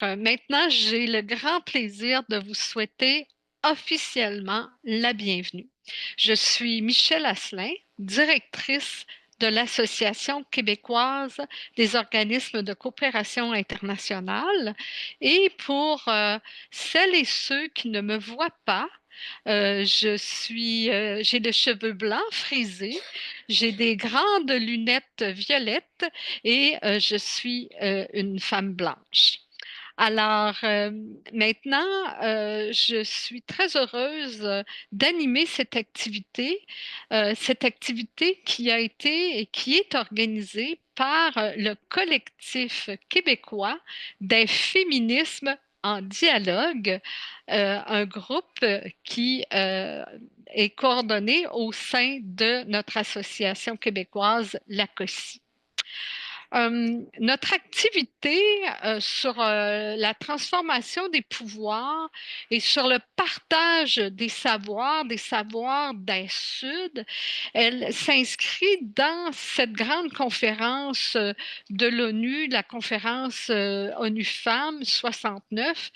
Maintenant, j'ai le grand plaisir de vous souhaiter officiellement la bienvenue. Je suis Michèle Asselin, directrice de l'Association québécoise des organismes de coopération internationale. Et pour celles et ceux qui ne me voient pas, j'ai les cheveux blancs frisés, j'ai des grandes lunettes violettes et je suis une femme blanche. Alors, maintenant, je suis très heureuse d'animer cette activité qui a été et qui est organisée par le collectif québécois des féminismes en dialogue, un groupe qui est coordonné au sein de notre association québécoise, la COSI. Notre activité sur la transformation des pouvoirs et sur le partage des savoirs d'un Sud, elle s'inscrit dans cette grande conférence de l'ONU, la conférence ONU Femmes 69,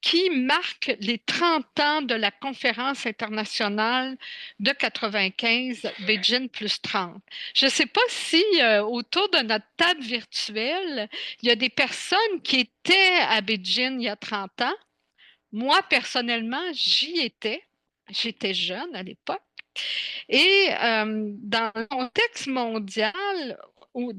qui marque les 30 ans de la conférence internationale de 95, Beijing plus 30. Je ne sais pas si autour de notre table virtuelle, il y a des personnes qui étaient à Beijing il y a 30 ans. Moi, personnellement, j'y étais. J'étais jeune à l'époque. Et dans le contexte mondial,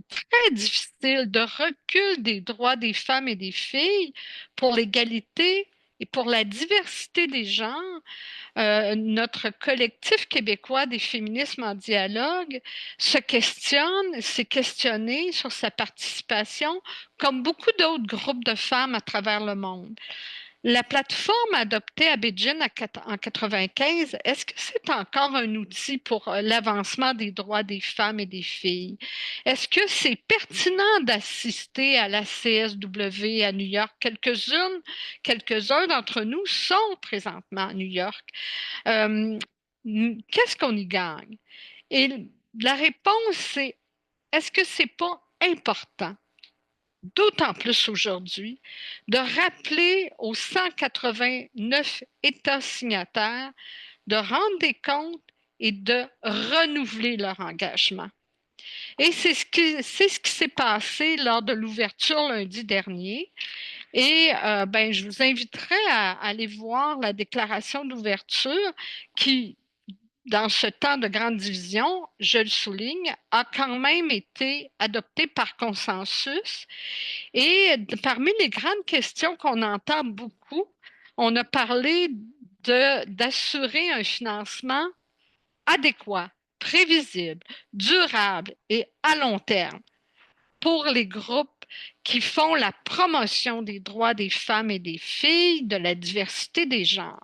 très difficile de recul des droits des femmes et des filles pour l'égalité et pour la diversité des genres, notre collectif québécois des féminismes en dialogue s'est questionné sur sa participation comme beaucoup d'autres groupes de femmes à travers le monde. La plateforme adoptée à Beijing en 95, est-ce que c'est encore un outil pour l'avancement des droits des femmes et des filles? Est-ce que c'est pertinent d'assister à la CSW à New York? Quelques-uns d'entre nous sont présentement à New York. Euh, Qu'est-ce qu'on y gagne? Et la réponse, c'est est-ce que c'est pas important, d'autant plus aujourd'hui, de rappeler aux 189 États signataires de rendre des comptes et de renouveler leur engagement. Et c'est ce qui s'est passé lors de l'ouverture lundi dernier. Et ben, je vous inviterai à aller voir la déclaration d'ouverture qui, dans ce temps de grande division, je le souligne, a quand même été adoptée par consensus. Et parmi les grandes questions qu'on entend beaucoup, on a parlé d'assurer un financement adéquat, prévisible, durable et à long terme pour les groupes qui font la promotion des droits des femmes et des filles, de la diversité des genres.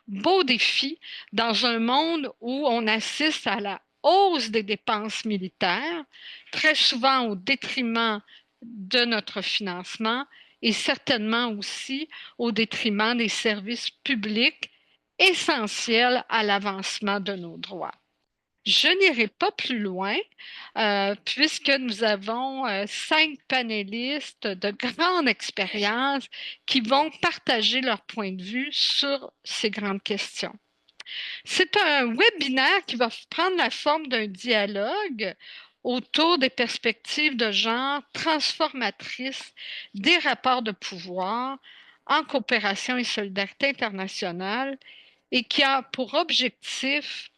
Beau défi dans un monde où on assiste à la hausse des dépenses militaires, très souvent au détriment de notre financement et certainement aussi au détriment des services publics essentiels à l'avancement de nos droits. Je n'irai pas plus loin puisque nous avons 5 panélistes de grande expérience qui vont partager leur point de vue sur ces grandes questions. C'est un webinaire qui va prendre la forme d'un dialogue autour des perspectives de genre transformatrices des rapports de pouvoir en coopération et solidarité internationale et qui a pour objectif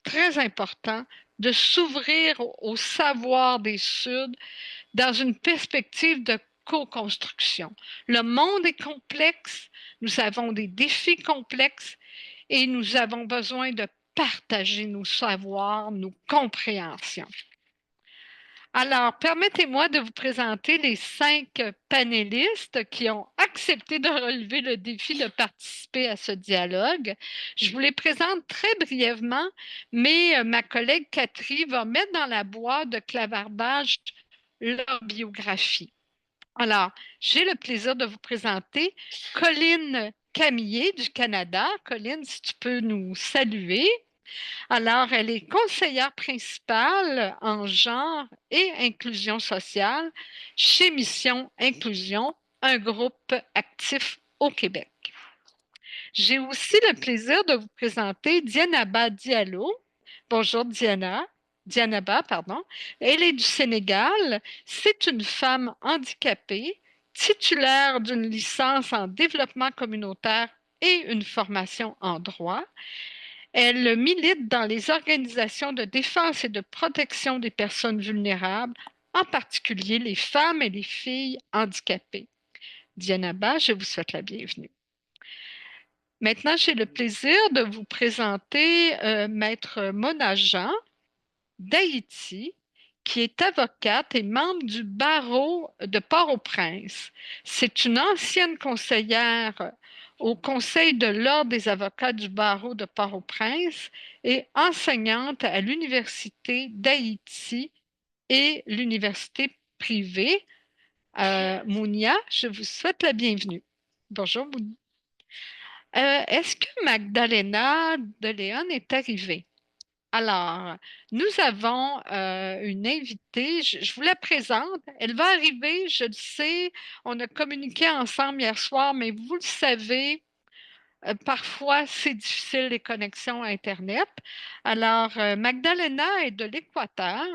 très important de s'ouvrir au savoir des Suds dans une perspective de co-construction. Le monde est complexe, nous avons des défis complexes et nous avons besoin de partager nos savoirs, nos compréhensions. Alors, permettez-moi de vous présenter les 5 panélistes qui ont accepté de relever le défi de participer à ce dialogue. Je vous les présente très brièvement, mais ma collègue Catherine va mettre dans la boîte de clavardage leur biographie. Alors, j'ai le plaisir de vous présenter Colline Camillet du Canada. Colline, si tu peux nous saluer. Alors, elle est conseillère principale en genre et inclusion sociale chez Mission Inclusion, un groupe actif au Québec. J'ai aussi le plaisir de vous présenter Dianaba Diallo. Bonjour Diana. Dianaba, pardon. Elle est du Sénégal. C'est une femme handicapée, titulaire d'une licence en développement communautaire et une formation en droit. Elle milite dans les organisations de défense et de protection des personnes vulnérables, en particulier les femmes et les filles handicapées. Dianaba, je vous souhaite la bienvenue. Maintenant, j'ai le plaisir de vous présenter Maître Mona Jean d'Haïti, qui est avocate et membre du barreau de Port-au-Prince. C'est une ancienne conseillère au Conseil de l'Ordre des avocats du barreau de Port-au-Prince et enseignante à l'Université d'Haïti et l'université privée. Mounia, je vous souhaite la bienvenue. Bonjour, Mounia. Est-ce que Magdalena de Léon est arrivée? Alors, nous avons une invitée, je vous la présente. Elle va arriver, je le sais, on a communiqué ensemble hier soir, mais vous le savez, parfois c'est difficile les connexions Internet. Alors, Magdalena est de l'Équateur.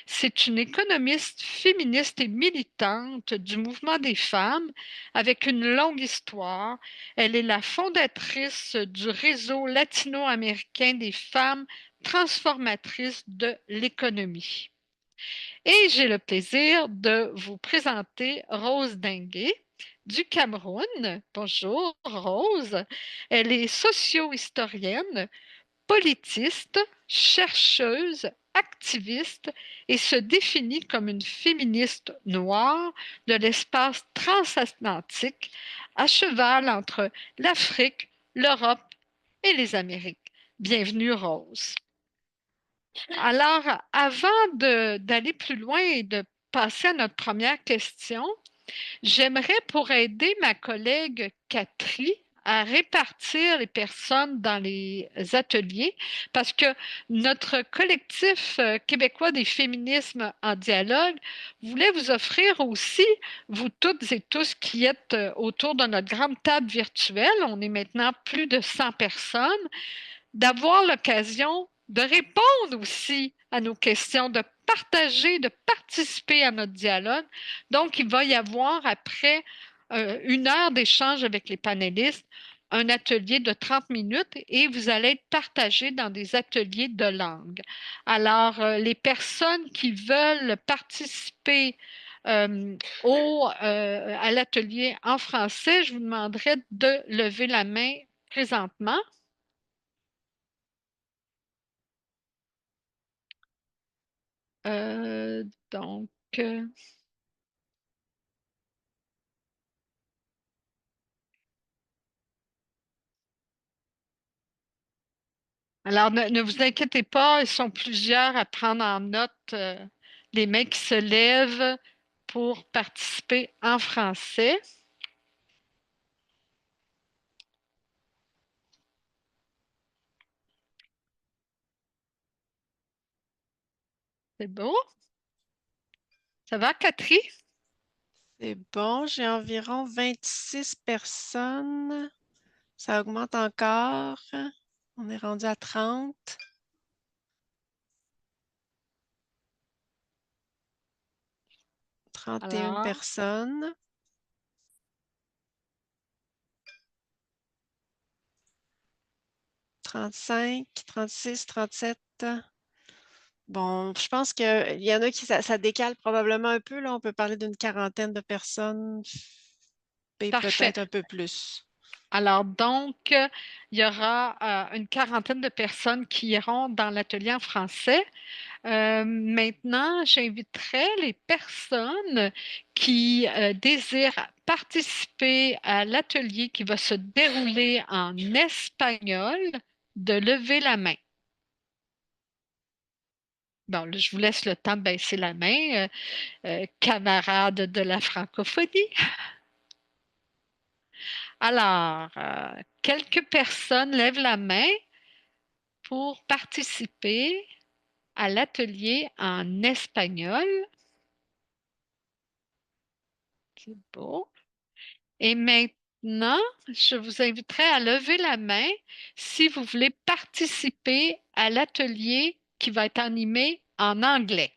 C'est une économiste féministe et militante du mouvement des femmes avec une longue histoire. Elle est la fondatrice du réseau latino-américain des femmes transformatrices de l'économie. Et j'ai le plaisir de vous présenter Rose Dengue du Cameroun. Bonjour Rose. Elle est socio-historienne, politiste, chercheuse, activiste et se définit comme une féministe noire de l'espace transatlantique à cheval entre l'Afrique, l'Europe et les Amériques. Bienvenue Rose. Alors, d'aller plus loin et de passer à notre première question, j'aimerais, pour aider ma collègue Catherine à répartir les personnes dans les ateliers, parce que notre collectif québécois des féminismes en dialogue voulait vous offrir aussi, vous toutes et tous qui êtes autour de notre grande table virtuelle, on est maintenant plus de 100 personnes, d'avoir l'occasion de répondre aussi à nos questions, de partager, de participer à notre dialogue. Donc, il va y avoir, après une heure d'échange avec les panélistes, un atelier de 30 minutes et vous allez être partagés dans des ateliers de langue. Alors, les personnes qui veulent participer à l'atelier en français, je vous demanderai de lever la main présentement. Euh, donc, euh, alors ne vous inquiétez pas, ils sont plusieurs à prendre en note les mains qui se lèvent pour participer en français. C'est beau. Ça va, Catherine? C'est bon, j'ai environ 26 personnes. Ça augmente encore. On est rendu à 30. 31 Alors, personnes. 35, 36, 37. Bon, je pense qu'il y en a qui ça décale probablement un peu. Là, on peut parler d'une quarantaine de personnes et parfait. peut-être un peu plus. Alors, donc, il y aura une quarantaine de personnes qui iront dans l'atelier en français. Maintenant, j'inviterai les personnes qui désirent participer à l'atelier qui va se dérouler en espagnol de lever la main. Bon, là, je vous laisse le temps de baisser la main, camarades de la francophonie. Alors, quelques personnes lèvent la main. pour participer à l'atelier en espagnol. C'est beau. Et maintenant, je vous inviterai à lever la main si vous voulez participer à l'atelier qui va être animé en anglais.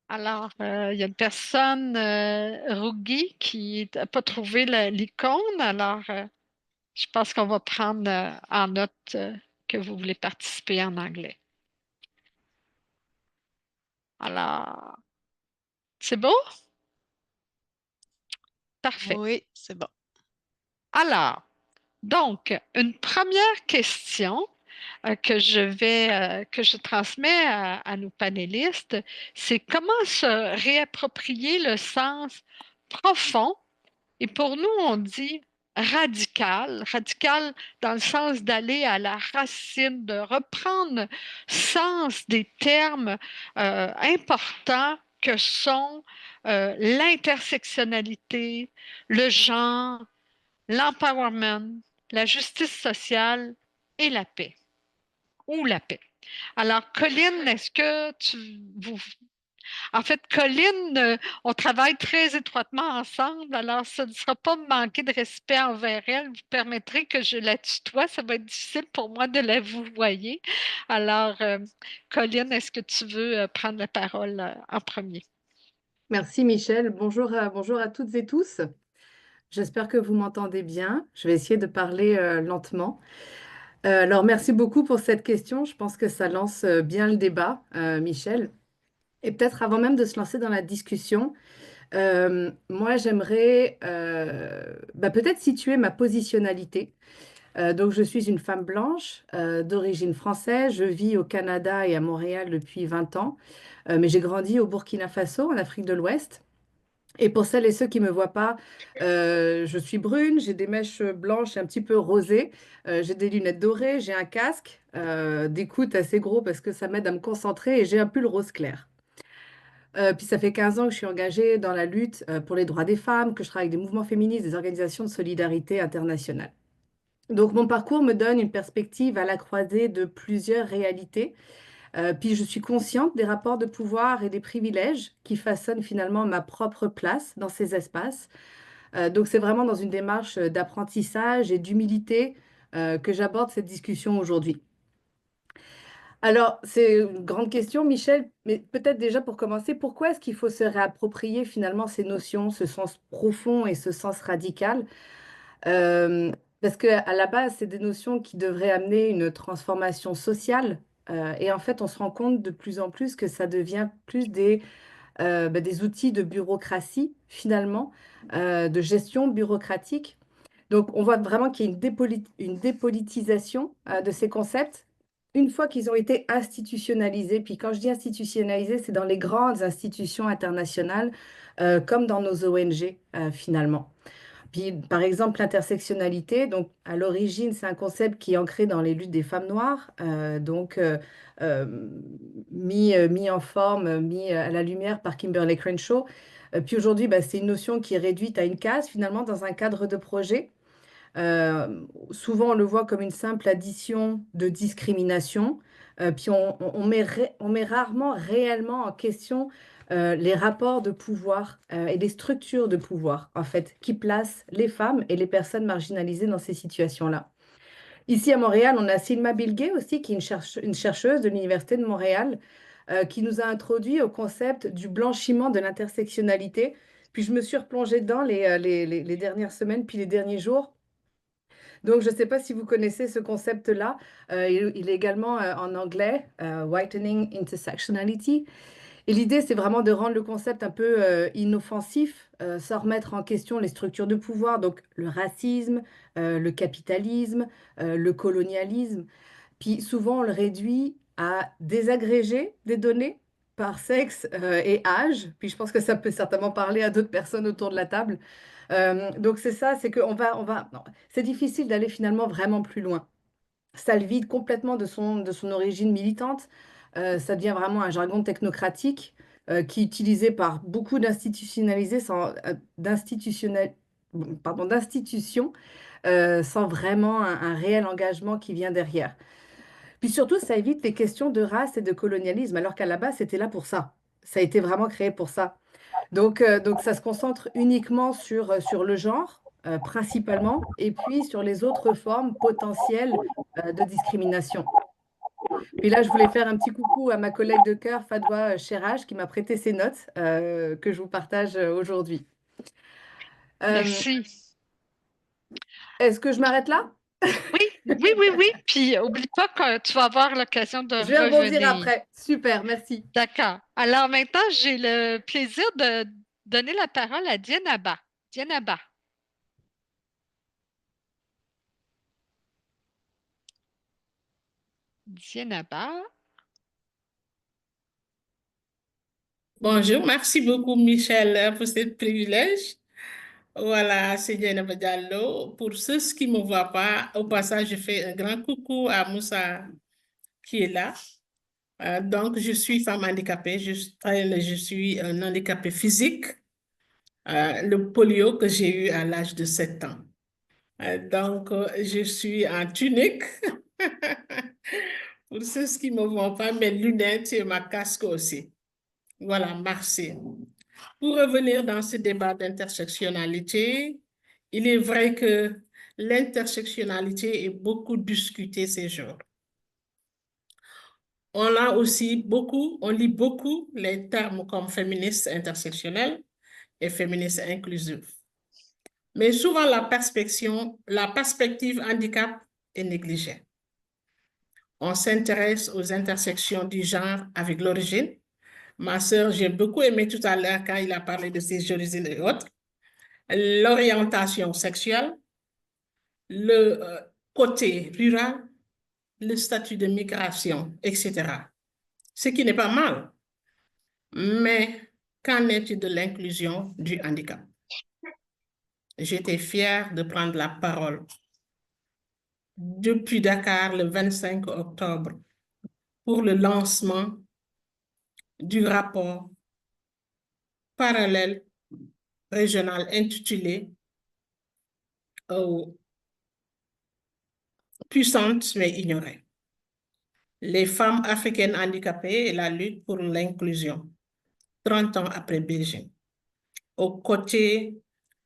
Alors, il y a une personne, Rougui, qui n'a pas trouvé l'icône. Alors, je pense qu'on va prendre en note que vous voulez participer en anglais. Alors, c'est beau? Parfait. Oui, c'est bon. Alors, donc, une première question que je transmets à nos panélistes, c'est comment se réapproprier le sens profond. Et pour nous, on dit radical, radical dans le sens d'aller à la racine, de reprendre sens des termes importants que sont l'intersectionnalité, le genre, l'empowerment, la justice sociale et la paix, ou la paix. Alors, Colline, est-ce que vous, en fait, Colline, on travaille très étroitement ensemble, alors ce ne sera pas manquer de respect envers elle. Vous permettrez que je la tutoie, ça va être difficile pour moi de la vouvoyer. Alors, Colline, est-ce que tu veux prendre la parole en premier? Merci Michel. Bonjour à toutes et tous. J'espère que vous m'entendez bien. Je vais essayer de parler lentement. Alors, merci beaucoup pour cette question. Je pense que ça lance bien le débat, Michel. Et peut-être avant même de se lancer dans la discussion, moi, j'aimerais peut-être situer ma positionnalité. Donc, je suis une femme blanche d'origine française. Je vis au Canada et à Montréal depuis 20 ans, mais j'ai grandi au Burkina Faso, en Afrique de l'Ouest. Et pour celles et ceux qui ne me voient pas, je suis brune, j'ai des mèches blanches et un petit peu rosées, j'ai des lunettes dorées, j'ai un casque d'écoute assez gros parce que ça m'aide à me concentrer et j'ai un pull rose clair. Puis ça fait 15 ans que je suis engagée dans la lutte pour les droits des femmes, que je travaille avec des mouvements féministes, des organisations de solidarité internationale. Donc mon parcours me donne une perspective à la croisée de plusieurs réalités. Puis je suis consciente des rapports de pouvoir et des privilèges qui façonnent finalement ma propre place dans ces espaces. Donc c'est vraiment dans une démarche d'apprentissage et d'humilité que j'aborde cette discussion aujourd'hui. Alors, c'est une grande question, Michel, mais peut-être déjà pour commencer, pourquoi est-ce qu'il faut se réapproprier finalement ces notions, ce sens profond et ce sens radical? Parce qu'à la base, c'est des notions qui devraient amener une transformation sociale. Et en fait, on se rend compte de plus en plus que ça devient plus des outils de bureaucratie, finalement, de gestion bureaucratique. Donc, on voit vraiment qu'il y a une dépolitisation de ces concepts une fois qu'ils ont été institutionnalisés. Puis quand je dis institutionnalisés, c'est dans les grandes institutions internationales, comme dans nos ONG, finalement. Puis, par exemple, l'intersectionnalité, donc à l'origine, c'est un concept qui est ancré dans les luttes des femmes noires, euh, mis en forme, mis à la lumière par Kimberly Crenshaw. Puis aujourd'hui, c'est une notion qui est réduite à une case, finalement, dans un cadre de projet. Souvent, on le voit comme une simple addition de discrimination. Puis on met rarement réellement en question les rapports de pouvoir et les structures de pouvoir, en fait, qui placent les femmes et les personnes marginalisées dans ces situations-là. Ici à Montréal, on a Silma Bilgué aussi, qui est une chercheuse de l'Université de Montréal, qui nous a introduit au concept du blanchiment de l'intersectionnalité. Puis je me suis replongée dedans les dernières semaines, puis les derniers jours. Donc, je ne sais pas si vous connaissez ce concept-là. Il est également en anglais, Whitening Intersectionality. Et l'idée, c'est vraiment de rendre le concept un peu inoffensif, sans remettre en question les structures de pouvoir, donc le racisme, le capitalisme, le colonialisme. Puis souvent, on le réduit à désagréger des données par sexe et âge. Puis je pense que ça peut certainement parler à d'autres personnes autour de la table. Donc c'est ça, c'est non, c'est difficile d'aller finalement vraiment plus loin. Ça le vide complètement de son origine militante. Ça devient vraiment un jargon technocratique qui est utilisé par beaucoup d'institutionnalisés d'institutions sans vraiment un réel engagement qui vient derrière. Puis surtout, ça évite les questions de race et de colonialisme, alors qu'à la base, c'était là pour ça. Ça a été vraiment créé pour ça. Donc ça se concentre uniquement sur le genre, principalement, et puis sur les autres formes potentielles de discrimination. Puis là, je voulais faire un petit coucou à ma collègue de cœur, Fadwa Cherraj, qui m'a prêté ses notes que je vous partage aujourd'hui. Euh, Merci. Est-ce que je m'arrête là? Oui, oui, oui, oui. Puis, oublie pas que tu vas avoir l'occasion de Je vais rebondir revenir. après. Super, merci. D'accord. Alors maintenant, j'ai le plaisir de donner la parole à Dienaba. Dienaba. Dienaba. Bonjour, merci beaucoup Michel pour ce privilège. Voilà, c'est Dieynaba Diallo. Pour ceux qui ne me voient pas, au passage, je fais un grand coucou à Moussa qui est là. Donc, je suis femme handicapée, je suis un handicapé physique, le polio que j'ai eu à l'âge de 7 ans. Donc, je suis en tunique. Pour ceux qui ne me voient pas, mes lunettes et ma casque aussi. Voilà, merci. Pour revenir dans ce débat d'intersectionnalité, il est vrai que l'intersectionnalité est beaucoup discutée ces jours. On a aussi on lit beaucoup les termes comme féministe intersectionnel et féministe inclusif. Mais souvent, la perspective handicap est négligée. On s'intéresse aux intersections du genre avec l'origine. Ma sœur, j'ai beaucoup aimé tout à l'heure quand il a parlé de ses origines et autres. L'orientation sexuelle, le côté rural, le statut de migration, etc. Ce qui n'est pas mal. Mais qu'en est-il de l'inclusion du handicap? J'étais fière de prendre la parole depuis Dakar le 25 octobre pour le lancement du rapport parallèle régional intitulé Puissantes mais ignorées. Les femmes africaines handicapées et la lutte pour l'inclusion, 30 ans après Beijing, aux côtés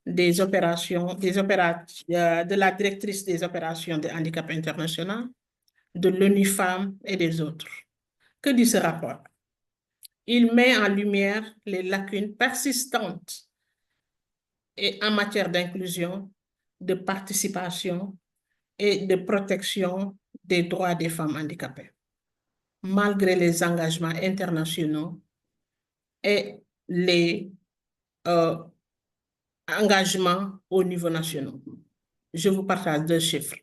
des opérations, de la directrice des opérations de handicap international, de l'ONU Femmes et des autres. Que dit ce rapport? Il met en lumière les lacunes persistantes et en matière d'inclusion, de participation et de protection des droits des femmes handicapées, malgré les engagements internationaux et les engagements au niveau national. Je vous partage deux chiffres.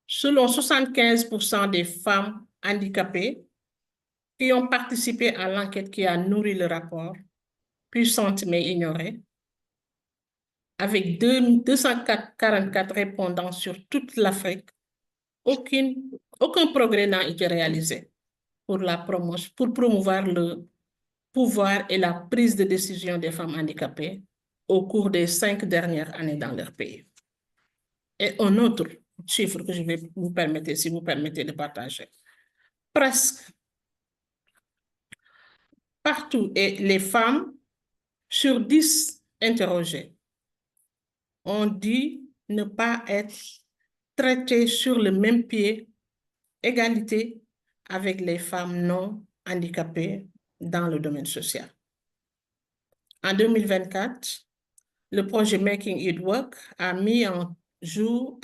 Selon 75% des femmes handicapées qui ont participé à l'enquête qui a nourri le rapport, puissante mais ignorée, avec 244 répondants sur toute l'Afrique, aucun progrès n'a été réalisé pour promouvoir le pouvoir et la prise de décision des femmes handicapées au cours des 5 dernières années dans leur pays. Et un autre chiffre que je vais vous permettre, si vous permettez de partager. Presque partout, et les femmes sur 10 interrogées ont dit ne pas être traitées sur le même pied, égalité avec les femmes non handicapées dans le domaine social. En 2024, le projet Making It Work a mis à jour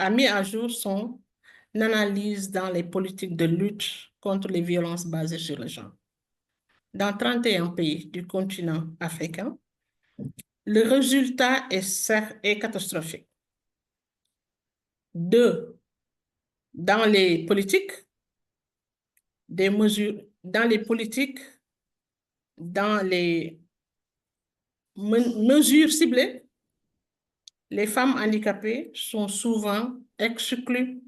son analyse dans les politiques de lutte contre les violences basées sur le genre. Dans 31 pays du continent africain, le résultat est catastrophique. Dans les politiques, des mesures, dans les politiques, dans les mesures ciblées, les femmes handicapées sont souvent exclues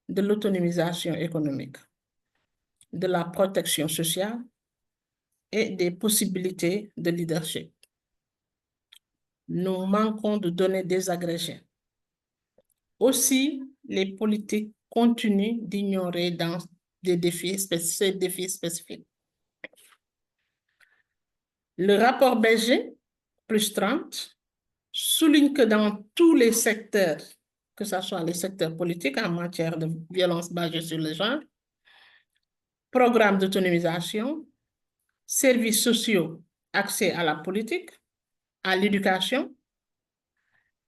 de l'autonomisation économique, de la protection sociale et des possibilités de leadership. Nous manquons de données désagrégées. Aussi, les politiques continuent d'ignorer dans ces défis spécifiques. Le rapport Berger, plus 30, souligne que dans tous les secteurs, que ce soit les secteurs politiques en matière de violence basée sur le genre, programmes d'autonomisation, services sociaux, accès à la politique, à l'éducation,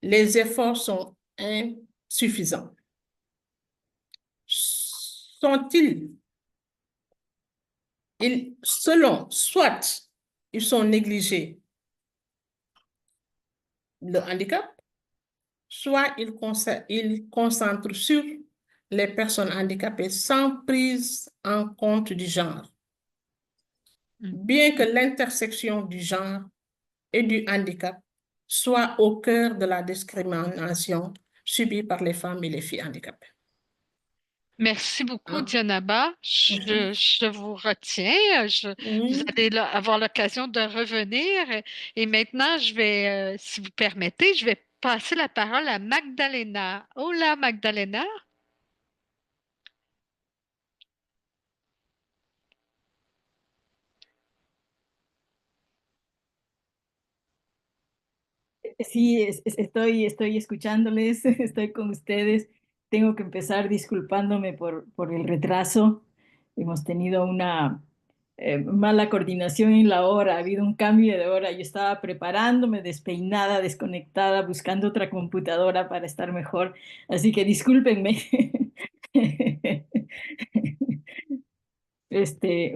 les efforts sont insuffisants. Selon, soit ils sont négligés le handicap, soit ils concentrent sur les personnes handicapées sans prise en compte du genre. Bien que l'intersection du genre et du handicap soit au cœur de la discrimination subie par les femmes et les filles handicapées. Merci beaucoup, Ah. Dionaba. Je vous retiens. Vous allez avoir l'occasion de revenir. Et maintenant, si vous permettez, je vais passer la parole à Magdalena. Hola, Magdalena. Sí, estoy escuchándoles, estoy con ustedes. Tengo que empezar disculpándome por el retraso. Hemos tenido una mala coordinación en la hora, ha habido un cambio de hora. Yo estaba preparándome, despeinada, desconectada, buscando otra computadora para estar mejor. Así que discúlpenme.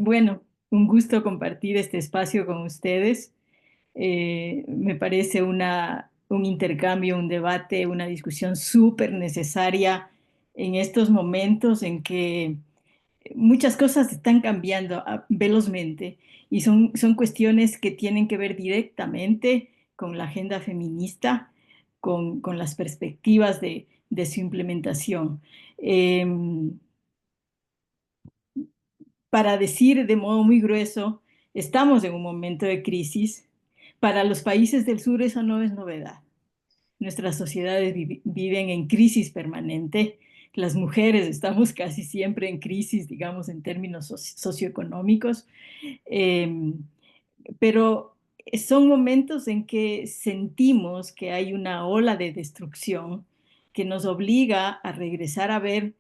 Bueno, un gusto compartir este espacio con ustedes. Me parece un intercambio, un debate, una discusión súper necesaria en estos momentos en que muchas cosas están cambiando velozmente y son cuestiones que tienen que ver directamente con la agenda feminista, con las perspectivas de su implementación. Para decir de modo muy grueso, estamos en un momento de crisis. Para los países del sur eso no es novedad. Nuestras sociedades viven en crisis permanente. Las mujeres estamos casi siempre en crisis, digamos, en términos socioeconómicos. Pero son momentos en que sentimos que hay una ola de destrucción que nos obliga a regresar a ver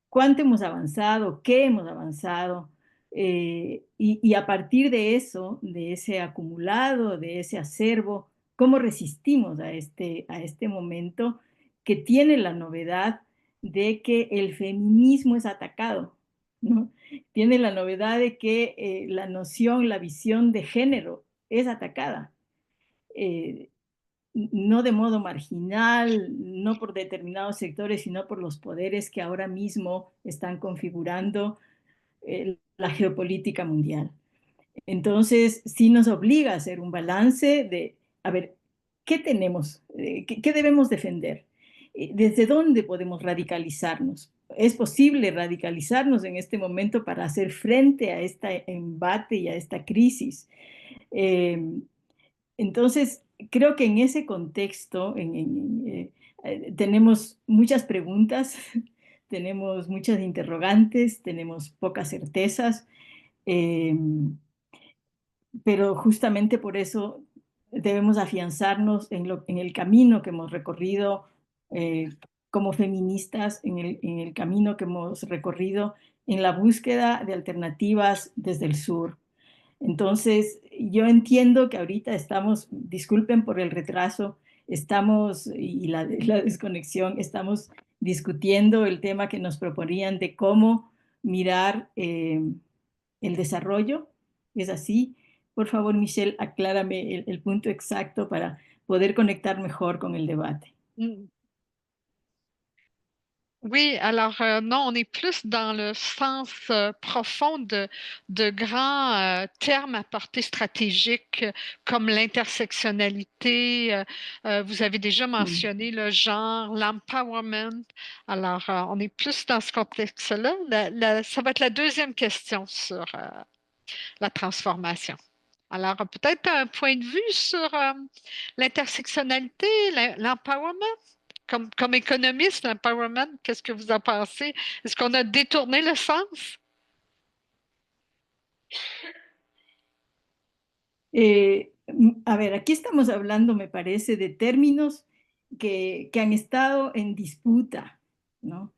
cuánto hemos avanzado, qué hemos avanzado, y a partir de eso, de ese acumulado, de ese acervo, cómo resistimos a este momento que tiene la novedad de que el feminismo es atacado, ¿no? Tiene la novedad de que la noción, la visión de género es atacada. No de modo marginal, no por determinados sectores, sino por los poderes que ahora mismo están configurando la geopolítica mundial. Entonces, sí nos obliga a hacer un balance de, a ver, ¿qué tenemos? ¿Qué debemos defender? ¿Desde dónde podemos radicalizarnos? ¿Es posible radicalizarnos en este momento para hacer frente a este embate y a esta crisis? Entonces, creo que en ese contexto tenemos muchas preguntas, tenemos muchas interrogantes, tenemos pocas certezas, pero justamente por eso debemos afianzarnos en el camino que hemos recorrido como feministas, en el camino que hemos recorrido en la búsqueda de alternativas desde el sur. Entonces, yo entiendo que ahorita estamos, disculpen por el retraso, y la desconexión, estamos discutiendo el tema que nos proponían de cómo mirar el desarrollo. ¿Es así? Por favor, Michelle, aclárame el punto exacto para poder conectar mejor con el debate. Oui, alors non, on est plus dans le sens profond de grands termes à portée stratégique comme l'intersectionnalité. Vous avez déjà mentionné le genre, l'empowerment. Alors, on est plus dans ce contexte-là. Ça va être la deuxième question sur la transformation. Alors, peut-être un point de vue sur l'intersectionnalité, l'empowerment. Comme économiste, l'empowerment, qu'est-ce que vous en pensez? Est-ce qu'on a détourné le sens? A ver, aquí estamos hablando, me parece, de términos que han estado en disputa, ¿no?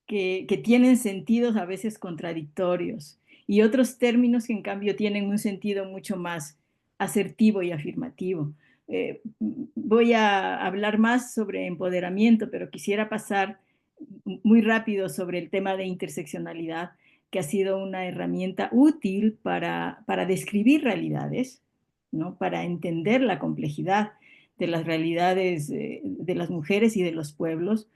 Que tienen sentidos a veces contradictorios y otros términos que en cambio tienen un sentido mucho más asertivo y afirmativo. Voy a hablar más sobre empoderamiento, pero quisiera pasar muy rápido sobre el tema de interseccionalidad, que ha sido una herramienta útil para describir realidades, ¿no? Para entender la complejidad de las realidades de las mujeres y de los pueblos.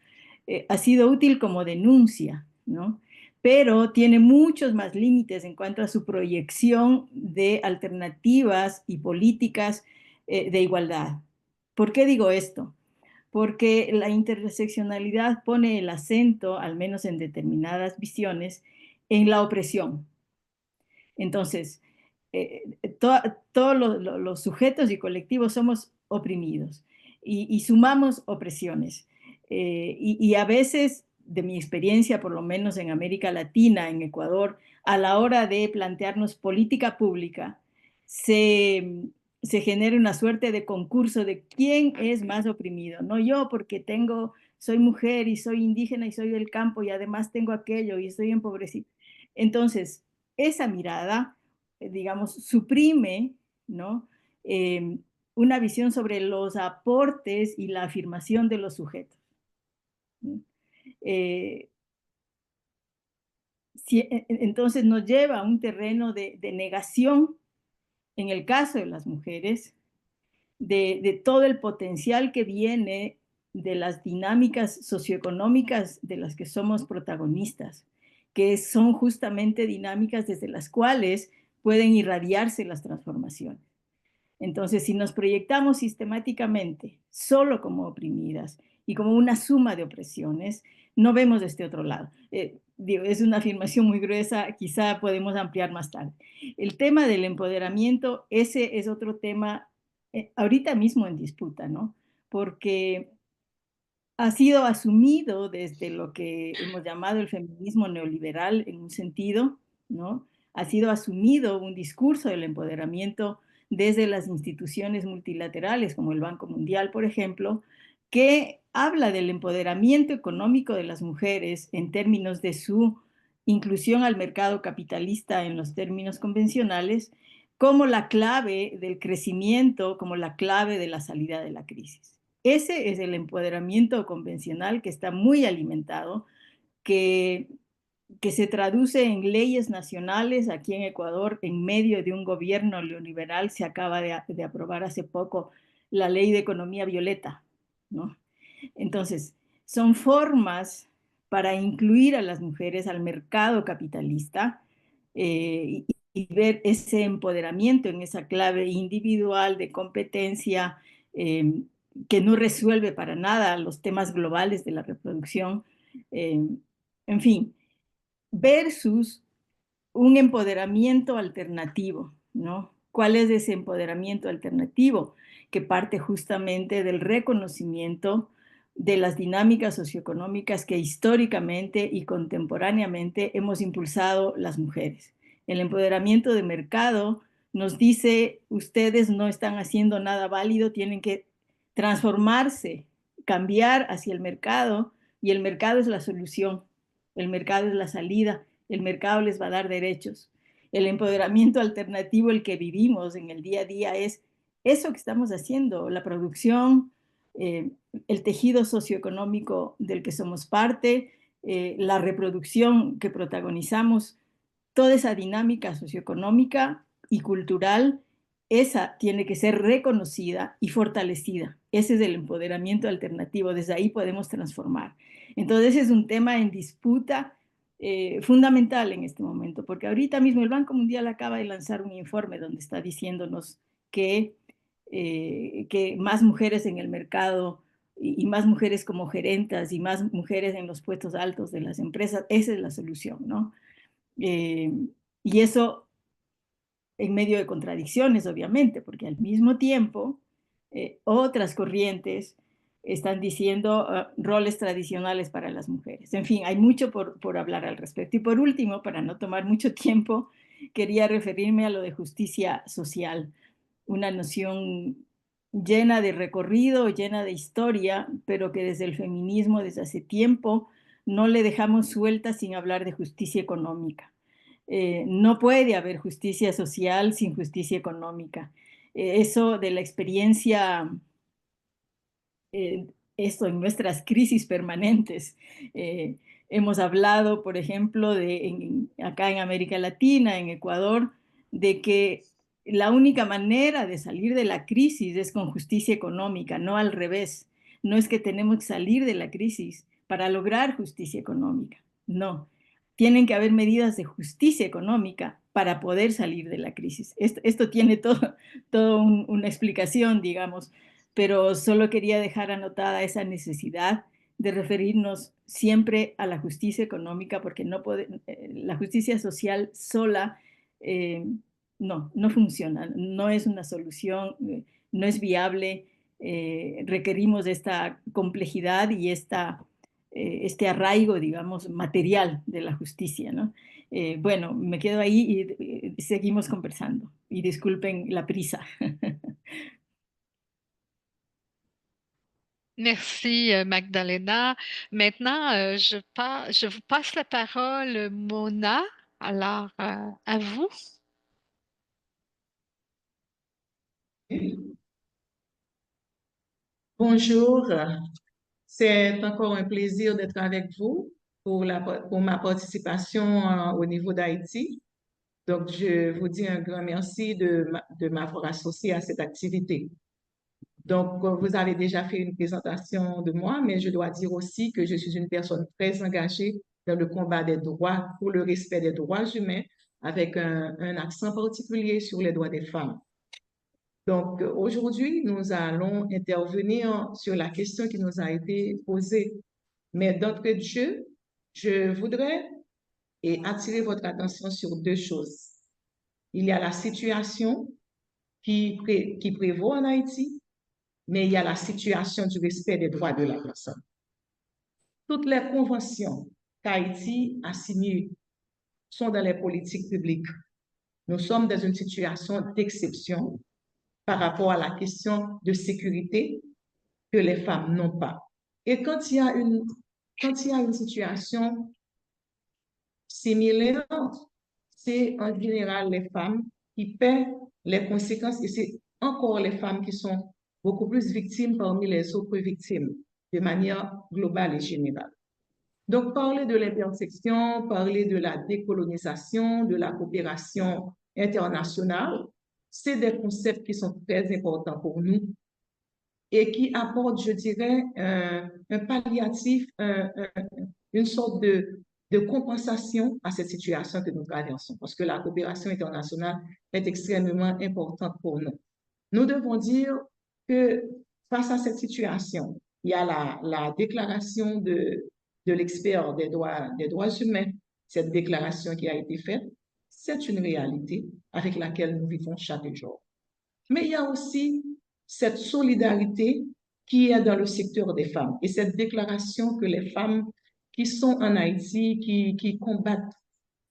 Ha sido útil como denuncia, ¿no? Pero tiene muchos más límites en cuanto a su proyección de alternativas y políticas de igualdad. ¿Por qué digo esto? Porque la interseccionalidad pone el acento, al menos en determinadas visiones, en la opresión. Entonces, todos los sujetos y colectivos somos oprimidos y sumamos opresiones. Y a veces, de mi experiencia, por lo menos en América Latina, en Ecuador, a la hora de plantearnos política pública, se genera una suerte de concurso de quién es más oprimido. No yo, porque soy mujer y soy indígena y soy del campo y además tengo aquello y estoy empobrecido. Entonces, esa mirada, digamos, suprime, ¿no? Una visión sobre los aportes y la afirmación de los sujetos. Entonces nos lleva a un terreno de negación, en el caso de las mujeres, de todo el potencial que viene de las dinámicas socioeconómicas de las que somos protagonistas, que son justamente dinámicas desde las cuales pueden irradiarse las transformaciones. Entonces, si nos proyectamos sistemáticamente solo como oprimidas y como una suma de opresiones, no vemos de este otro lado. Es una afirmación muy gruesa, quizá podemos ampliar más tarde. El tema del empoderamiento, ese es otro tema ahorita mismo en disputa, ¿no? Porque ha sido asumido desde lo que hemos llamado el feminismo neoliberal en un sentido, ¿no? Ha sido asumido un discurso del empoderamiento desde las instituciones multilaterales, como el Banco Mundial, por ejemplo, que habla del empoderamiento económico de las mujeres en términos de su inclusión al mercado capitalista en los términos convencionales, como la clave del crecimiento, como la clave de la salida de la crisis. Ese es el empoderamiento convencional que está muy alimentado, que se traduce en leyes nacionales. Aquí en Ecuador, en medio de un gobierno neoliberal, se acaba de aprobar hace poco la ley de economía violeta, ¿no? Entonces, son formas para incluir a las mujeres al mercado capitalista y ver ese empoderamiento en esa clave individual de competencia que no resuelve para nada los temas globales de la reproducción. En fin, versus un empoderamiento alternativo, ¿no? ¿Cuál es ese empoderamiento alternativo? Que parte justamente del reconocimiento de las dinámicas socioeconómicas que históricamente y contemporáneamente hemos impulsado las mujeres. El empoderamiento de mercado nos dice, ustedes no están haciendo nada válido, tienen que transformarse, cambiar hacia el mercado, y el mercado es la solución, el mercado es la salida, el mercado les va a dar derechos. El empoderamiento alternativo, el que vivimos en el día a día, es eso que estamos haciendo, la producción, el tejido socioeconómico del que somos parte, la reproducción que protagonizamos, toda esa dinámica socioeconómica y cultural, esa tiene que ser reconocida y fortalecida. Ese es el empoderamiento alternativo, desde ahí podemos transformar. Entonces es un tema en disputa fundamental en este momento, porque ahorita mismo el Banco Mundial acaba de lanzar un informe donde está diciéndonos que más mujeres en el mercado y más mujeres como gerentas y más mujeres en los puestos altos de las empresas, esa es la solución, ¿no? Y eso en medio de contradicciones, obviamente, porque al mismo tiempo otras corrientes están diciendo roles tradicionales para las mujeres. En fin, hay mucho por hablar al respecto. Y por último, para no tomar mucho tiempo, quería referirme a lo de justicia social, una noción llena de recorrido, llena de historia, pero que desde el feminismo, desde hace tiempo, no le dejamos suelta sin hablar de justicia económica. No puede haber justicia social sin justicia económica. Eso de la experiencia, esto en nuestras crisis permanentes. Hemos hablado, por ejemplo, acá en América Latina, en Ecuador, de que la única manera de salir de la crisis es con justicia económica, no al revés. No es que tenemos que salir de la crisis para lograr justicia económica, no. Tienen que haber medidas de justicia económica para poder salir de la crisis. Esto tiene toda una explicación, digamos, pero solo quería dejar anotada esa necesidad de referirnos siempre a la justicia económica, porque la justicia social sola no funciona, no es una solución, no es viable. Requerimos esta complejidad y este arraigo, digamos, material de la justicia, ¿no? Bueno, me quedo ahí y seguimos conversando. Y disculpen la prisa. Merci, Magdalena. Maintenant, je vous passe la parole, Mona. Alors, à vous. Bonjour, c'est encore un plaisir d'être avec vous pour ma participation au niveau d'Haïti. Donc, je vous dis un grand merci de m'avoir associé à cette activité. Donc, vous avez déjà fait une présentation de moi, mais je dois dire aussi que je suis une personne très engagée dans le combat des droits, pour le respect des droits humains, avec un accent particulier sur les droits des femmes. Donc, aujourd'hui, nous allons intervenir sur la question qui nous a été posée. Mais d'entrée de jeu, je voudrais attirer votre attention sur deux choses. Il y a la situation qui prévaut en Haïti, mais il y a la situation du respect des droits de la personne. Toutes les conventions qu'Haïti a signées sont dans les politiques publiques. Nous sommes dans une situation d'exception par rapport à la question de sécurité que les femmes n'ont pas. Et quand il y a une situation similaire, c'est en général les femmes qui paient les conséquences et c'est encore les femmes qui sont beaucoup plus victimes parmi les autres victimes de manière globale et générale. Donc, parler de l'intersection, parler de la décolonisation, de la coopération internationale, c'est des concepts qui sont très importants pour nous et qui apportent, je dirais, un palliatif, une sorte de compensation à cette situation que nous traversons, parce que la coopération internationale est extrêmement importante pour nous. Nous devons dire que face à cette situation, il y a la déclaration de l'expert des droits humains, cette déclaration qui a été faite, c'est une réalité avec laquelle nous vivons chaque jour. Mais il y a aussi cette solidarité qui est dans le secteur des femmes et cette déclaration que les femmes qui sont en Haïti, qui combattent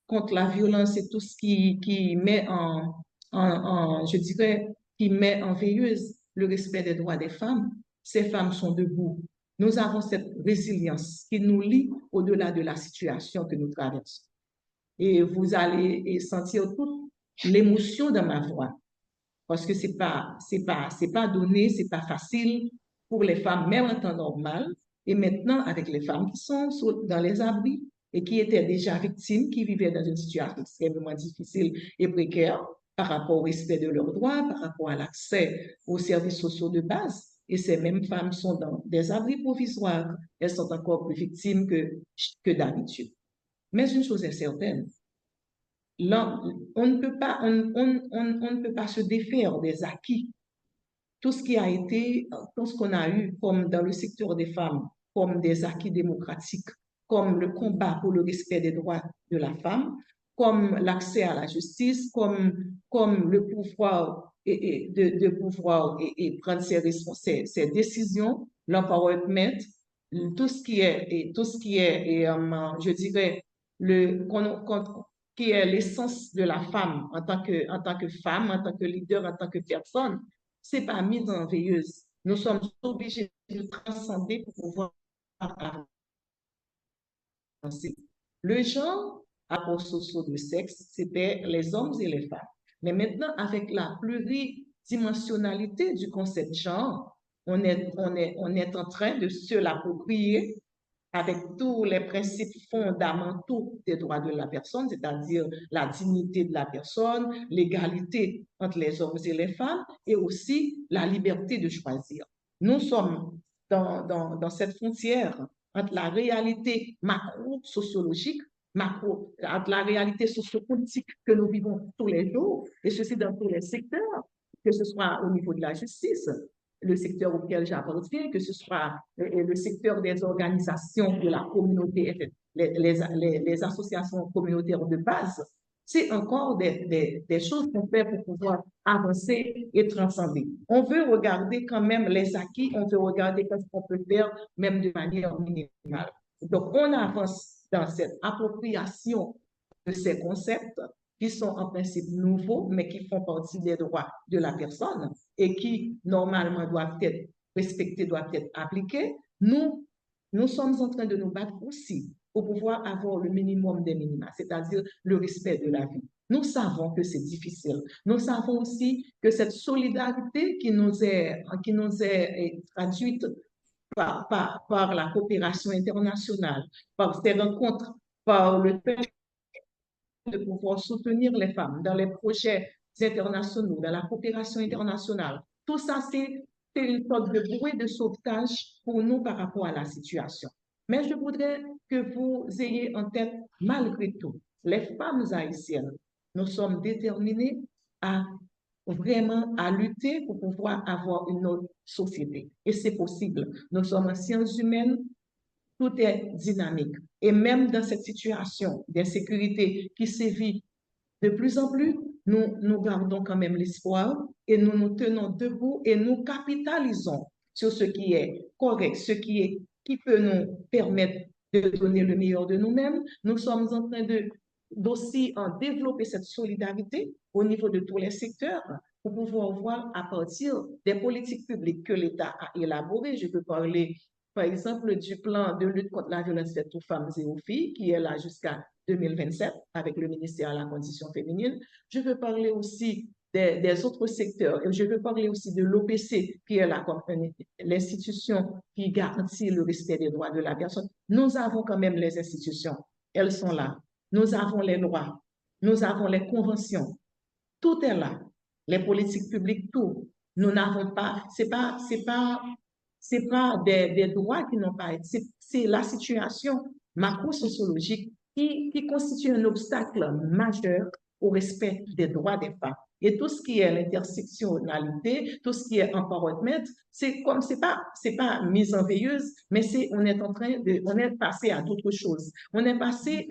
contre la violence et tout ce qui met je dirais, qui met en veilleuse le respect des droits des femmes, ces femmes sont debout. Nous avons cette résilience qui nous lie au-delà de la situation que nous traversons. Et vous allez sentir toute l'émotion dans ma voix, parce que c'est pas donné, c'est pas facile pour les femmes, même en temps normal, et maintenant avec les femmes qui sont dans les abris et qui étaient déjà victimes, qui vivaient dans une situation extrêmement difficile et précaire par rapport au respect de leurs droits, par rapport à l'accès aux services sociaux de base et ces mêmes femmes sont dans des abris provisoires, elles sont encore plus victimes que d'habitude. Mais une chose est certaine, là, on ne peut pas se défaire des acquis. Tout ce qu'on a eu comme dans le secteur des femmes, comme des acquis démocratiques, comme le combat pour le respect des droits de la femme, comme l'accès à la justice, comme le pouvoir de pouvoir prendre ses décisions, l'empowerment, tout ce qui est, je dirais, qui est l'essence de la femme en tant que femme, en tant que leader, en tant que personne, c'est pas mise en veilleuse. Nous sommes obligés de transcender pour pouvoir avancer. Le genre, rapport sociaux de sexe, c'était les hommes et les femmes. Mais maintenant, avec la pluridimensionnalité du concept genre, on est en train de se l'approprier avec tous les principes fondamentaux des droits de la personne, c'est-à-dire la dignité de la personne, l'égalité entre les hommes et les femmes, et aussi la liberté de choisir. Nous sommes dans cette frontière entre la réalité macro-sociologique, entre la réalité sociopolitique que nous vivons tous les jours, et ceci dans tous les secteurs, que ce soit au niveau de la justice, le secteur auquel j'appartiens, que ce soit le secteur des organisations de la communauté, les associations communautaires de base, c'est encore des choses qu'on fait pour pouvoir avancer et transcender. On veut regarder quand même les acquis, on veut regarder ce qu'on peut faire même de manière minimale. Donc, on avance dans cette appropriation de ces concepts qui sont en principe nouveaux, mais qui font partie des droits de la personne et qui, normalement, doivent être respectés, doivent être appliqués. Nous sommes en train de nous battre aussi pour pouvoir avoir le minimum des minima, c'est-à-dire le respect de la vie. Nous savons que c'est difficile. Nous savons aussi que cette solidarité qui nous est traduite par la coopération internationale, par ces rencontres, par le fait de pouvoir soutenir les femmes dans les projets internationaux, dans la coopération internationale. Tout ça, c'est une sorte de bouée de sauvetage pour nous par rapport à la situation. Mais je voudrais que vous ayez en tête, malgré tout, les femmes haïtiennes, nous sommes déterminées à vraiment à lutter pour pouvoir avoir une autre société. Et c'est possible. Nous sommes en sciences humaines, tout est dynamique. Et même dans cette situation d'insécurité qui sévit de plus en plus, nous gardons quand même l'espoir et nous nous tenons debout et nous capitalisons sur ce qui est correct, qui peut nous permettre de donner le meilleur de nous-mêmes. Nous sommes en train d'aussi développer cette solidarité au niveau de tous les secteurs pour pouvoir voir à partir des politiques publiques que l'État a élaborées. Je peux parler, par exemple, du plan de lutte contre la violence faite aux femmes et aux filles, qui est là jusqu'à 2027 avec le ministère de la Condition féminine. Je veux parler aussi des autres secteurs. Et je veux parler aussi de l'OPC, qui est l'institution qui garantit le respect des droits de la personne. Nous avons quand même les institutions. Elles sont là. Nous avons les lois. Nous avons les conventions. Tout est là. Les politiques publiques, tout. Nous n'avons pas, c'est pas des droits qui n'ont pas été, c'est la situation macro-sociologique qui constitue un obstacle majeur au respect des droits des femmes. Et tout ce qui est l'intersectionnalité, tout ce qui est empowerment, c'est pas mise en veilleuse, mais on est passé à d'autres choses. On est passé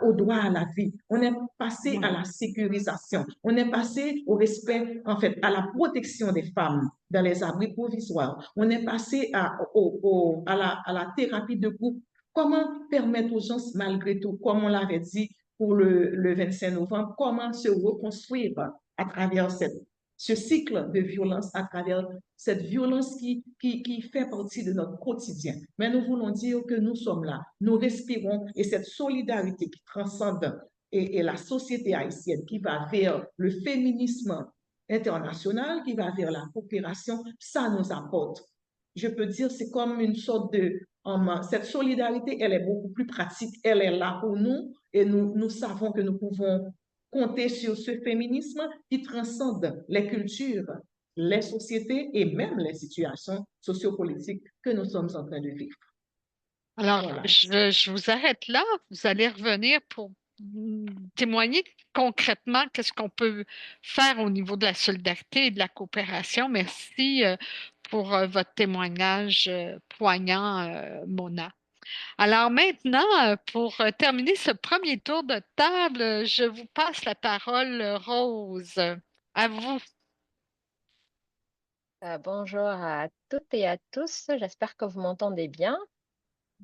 au droit à la vie. On est passé à la sécurisation. On est passé au respect, en fait, à la protection des femmes dans les abris provisoires. On est passé à la thérapie de groupe. Comment permettre aux gens, malgré tout, comme on l'avait dit pour le 25 novembre, comment se reconstruire à travers ce cycle de violence, à travers cette violence qui fait partie de notre quotidien. Mais nous voulons dire que nous sommes là, nous respirons et cette solidarité qui transcende et la société haïtienne qui va vers le féminisme international, qui va vers la coopération, ça nous apporte. Je peux dire, c'est comme une sorte cette solidarité, elle est beaucoup plus pratique, elle est là pour nous et nous savons que nous pouvons compter sur ce féminisme qui transcende les cultures les sociétés et même les situations sociopolitiques que nous sommes en train de vivre. Alors, Voilà. je vous arrête là. Vous allez revenir pour témoigner concrètement qu'est-ce qu'on peut faire au niveau de la solidarité et de la coopération. Merci pour votre témoignage poignant, Mona. Alors maintenant, pour terminer ce premier tour de table, je vous passe la parole, Rose. À vous. Bonjour à toutes et à tous, j'espère que vous m'entendez bien.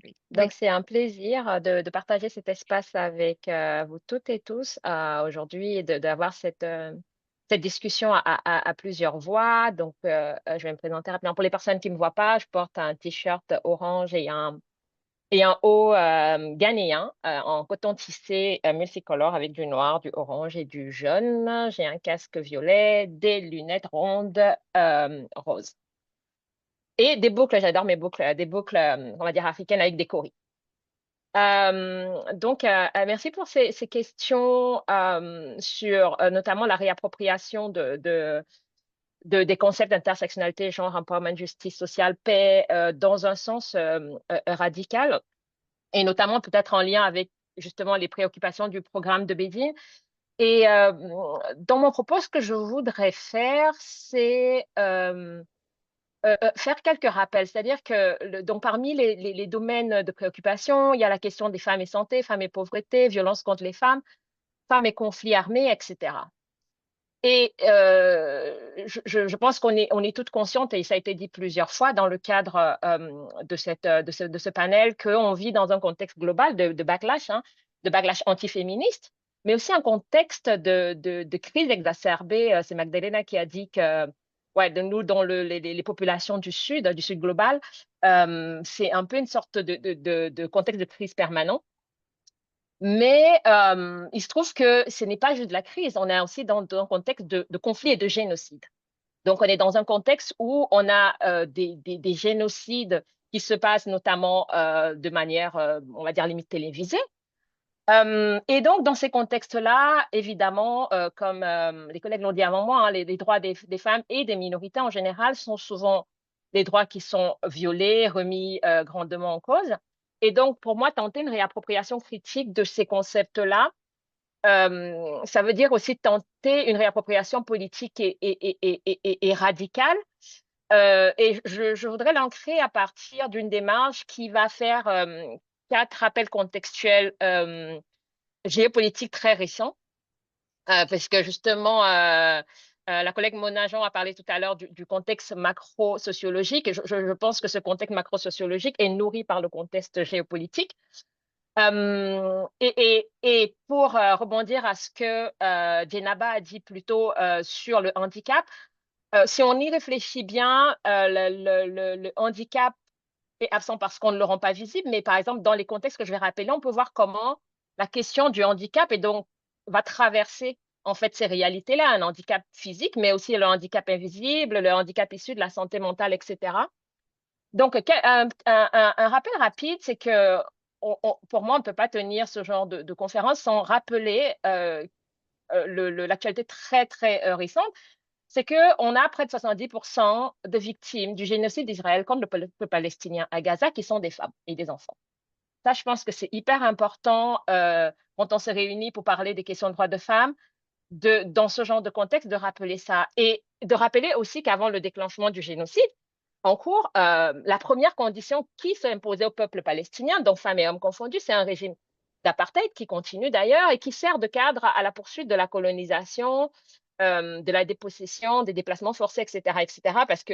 Oui. Donc, c'est un plaisir de partager cet espace avec vous toutes et tous aujourd'hui et d'avoir cette discussion à plusieurs voix. Donc, je vais me présenter rapidement. Pour les personnes qui ne me voient pas, je porte un t-shirt orange et un haut ghanéen en coton tissé multicolore avec du noir, du orange et du jaune. J'ai un casque violet, des lunettes rondes roses. Et des boucles, j'adore mes boucles, des boucles, on va dire, africaines avec des coris. Donc, merci pour ces questions sur notamment la réappropriation des concepts d'intersectionnalité, genre, empowerment, justice sociale, paix, dans un sens radical, et notamment peut-être en lien avec justement les préoccupations du programme de Bédine. Et dans mon propos, ce que je voudrais faire, c'est faire quelques rappels, c'est-à-dire que donc parmi les domaines de préoccupation, il y a la question des femmes et santé, femmes et pauvreté, violence contre les femmes et conflits armés, etc. Et je pense qu'on est toutes conscientes, et ça a été dit plusieurs fois dans le cadre de ce panel, qu'on vit dans un contexte global de backlash, de backlash antiféministe, mais aussi un contexte de crise exacerbée. C'est Magdalena qui a dit que ouais, nous, dans les populations du Sud global, c'est un peu une sorte de contexte de crise permanent. Mais il se trouve que ce n'est pas juste de la crise, on est aussi dans un contexte de conflit et de génocide. Donc, on est dans un contexte où on a des génocides qui se passent notamment de manière, on va dire, limite télévisée. Et donc, dans ces contextes-là, évidemment, comme les collègues l'ont dit avant moi, les droits des femmes et des minorités en général sont souvent des droits qui sont violés, remis grandement en cause. Et donc, pour moi, tenter une réappropriation critique de ces concepts-là, ça veut dire aussi tenter une réappropriation politique et radicale. Et je voudrais l'ancrer à partir d'une démarche qui va faire 4 rappels contextuels géopolitiques très récents, parce que justement, la collègue Mona Jean a parlé tout à l'heure du contexte macro-sociologique, et je pense que ce contexte macro-sociologique est nourri par le contexte géopolitique. Et pour rebondir à ce que Djenaba a dit plus tôt sur le handicap, si on y réfléchit bien, le handicap est absent parce qu'on ne le rend pas visible, mais par exemple, dans les contextes que je vais rappeler, on peut voir comment la question du handicap et donc va traverser en fait ces réalités-là, un handicap physique, mais aussi le handicap invisible, le handicap issu de la santé mentale, etc. Donc, un rappel rapide, c'est que pour moi, on ne peut pas tenir ce genre de conférence sans rappeler l'actualité très, très récente. C'est qu'on a près de 70% de victimes du génocide d'Israël contre le peuple palestinien à Gaza qui sont des femmes et des enfants. Ça, je pense que c'est hyper important quand on se réunit pour parler des questions de droits de femmes, dans ce genre de contexte, de rappeler ça. Et de rappeler aussi qu'avant le déclenchement du génocide en cours, la première condition qui s'est imposée au peuple palestinien, donc femmes et hommes confondus, c'est un régime d'apartheid qui continue d'ailleurs et qui sert de cadre à la poursuite de la colonisation, de la dépossession, des déplacements forcés, etc., etc. Parce que